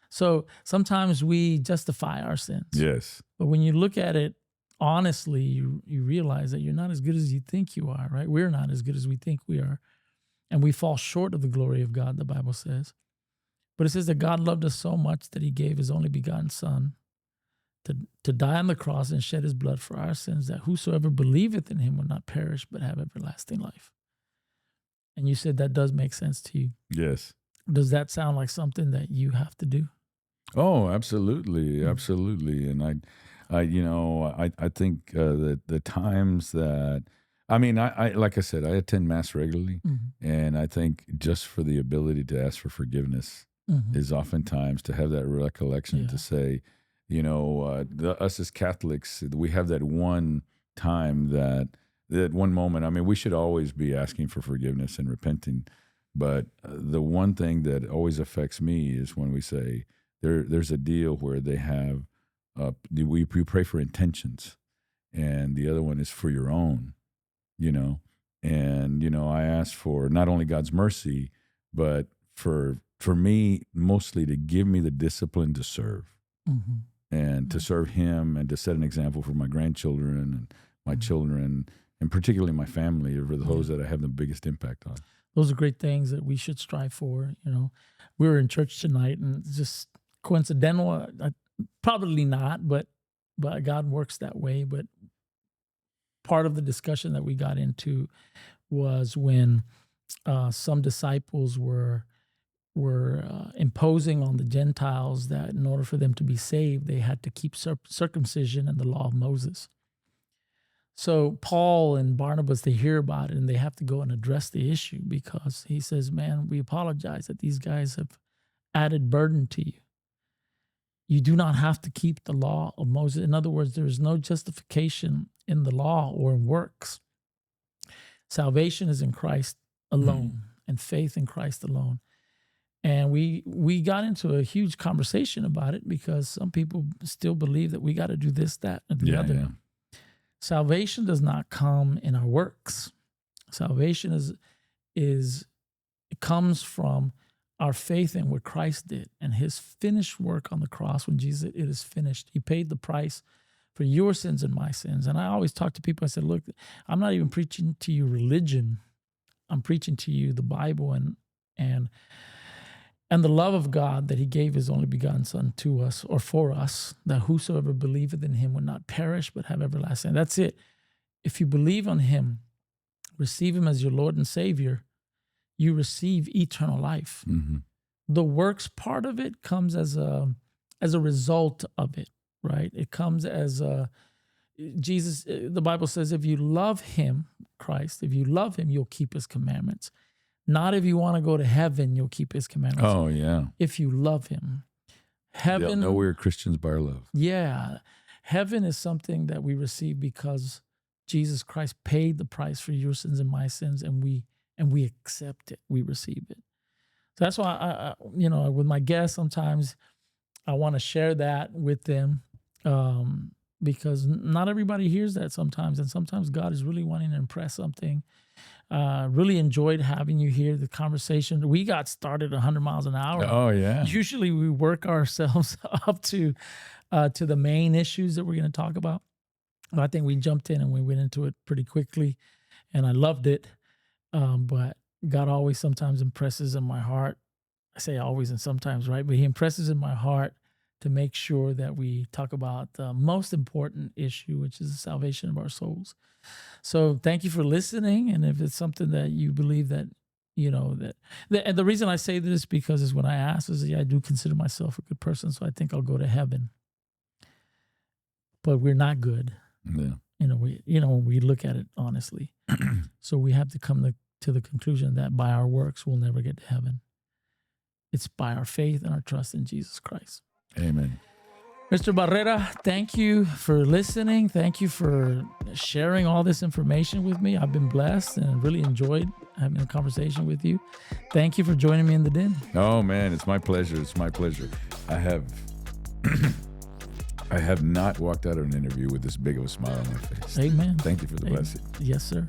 So sometimes we justify our sins. Yes. But when you look at it honestly, you realize that you're not as good as you think you are, right? We're not as good as we think we are. And we fall short of the glory of God, the Bible says. But it says that God loved us so much that he gave his only begotten Son to die on the cross and shed his blood for our sins, that whosoever believeth in him will not perish but have everlasting life. And you said that does make sense to you. Yes. Does that sound like something that you have to do? Oh, absolutely, absolutely. And I think that the times that, I mean, I like I said, I attend Mass regularly, and I think just for the ability to ask for forgiveness is oftentimes to have that recollection to say, us as Catholics, we have that one time, that one moment. I mean, we should always be asking for forgiveness and repenting, but the one thing that always affects me is when we say there's a deal where they have we pray for intentions, and the other one is for your own, and I ask for not only God's mercy, but for me mostly to give me the discipline to serve. And to serve him and to set an example for my grandchildren and my children, and particularly my family, are those that I have the biggest impact on. Those are great things that we should strive for. We were in church tonight, and it's just coincidental, probably not, but God works that way. But part of the discussion that we got into was when some disciples were imposing on the Gentiles that in order for them to be saved, they had to keep circumcision and the law of Moses. So Paul and Barnabas, they hear about it, and they have to go and address the issue, because he says, man, we apologize that these guys have added burden to you. You do not have to keep the law of Moses. In other words, there is no justification in the law or in works. Salvation is in Christ alone, and faith in Christ alone. And we got into a huge conversation about it, because some people still believe that we got to do this, that, and the other. Yeah. Salvation does not come in our works. Salvation it comes from our faith in what Christ did and his finished work on the cross. When Jesus said, it is finished, he paid the price for your sins and my sins. And I always talk to people, I said, look, I'm not even preaching to you religion. I'm preaching to you the Bible and the love of God, that he gave his only begotten Son to us, or for us, that whosoever believeth in him would not perish but have everlasting. That's it. If you believe on him, receive him as your Lord and Savior, you receive eternal life. The works part of it comes as a result of it, right? It comes as Jesus. The Bible says, if you love him, Christ, if you love him, you'll keep his commandments. Not if you want to go to heaven, you'll keep his commandments. Oh, yeah. If you love him. Heaven. No, we're Christians by our love. Yeah. Heaven is something that we receive because Jesus Christ paid the price for your sins and my sins, and we accept it. We receive it. So that's why I with my guests, sometimes I want to share that with them, because not everybody hears that sometimes, and sometimes God is really wanting to impress something Really enjoyed having you here. The conversation, we got started 100 miles an hour. Oh yeah. Usually we work ourselves up to the main issues that we're going to talk about. But I think we jumped in and we went into it pretty quickly, and I loved it. But God always sometimes impresses in my heart. I say always and sometimes, right? But He impresses in my heart to make sure that we talk about the most important issue, which is the salvation of our souls. So thank you for listening. And if it's something that you believe that, and the reason I say this because is when I ask is, I do consider myself a good person, so I think I'll go to heaven. But we're not good. Yeah. When we look at it honestly. So we have to come to the conclusion that by our works, we'll never get to heaven. It's by our faith and our trust in Jesus Christ. Amen. Mr. Barrera, thank you for listening. Thank you for sharing all this information with me. I've been blessed and really enjoyed having a conversation with you. Thank you for joining me in the den. Oh man, it's my pleasure. It's my pleasure. I have not walked out of an interview with this big of a smile on my face. Amen. Thank you for the blessing. Yes, sir.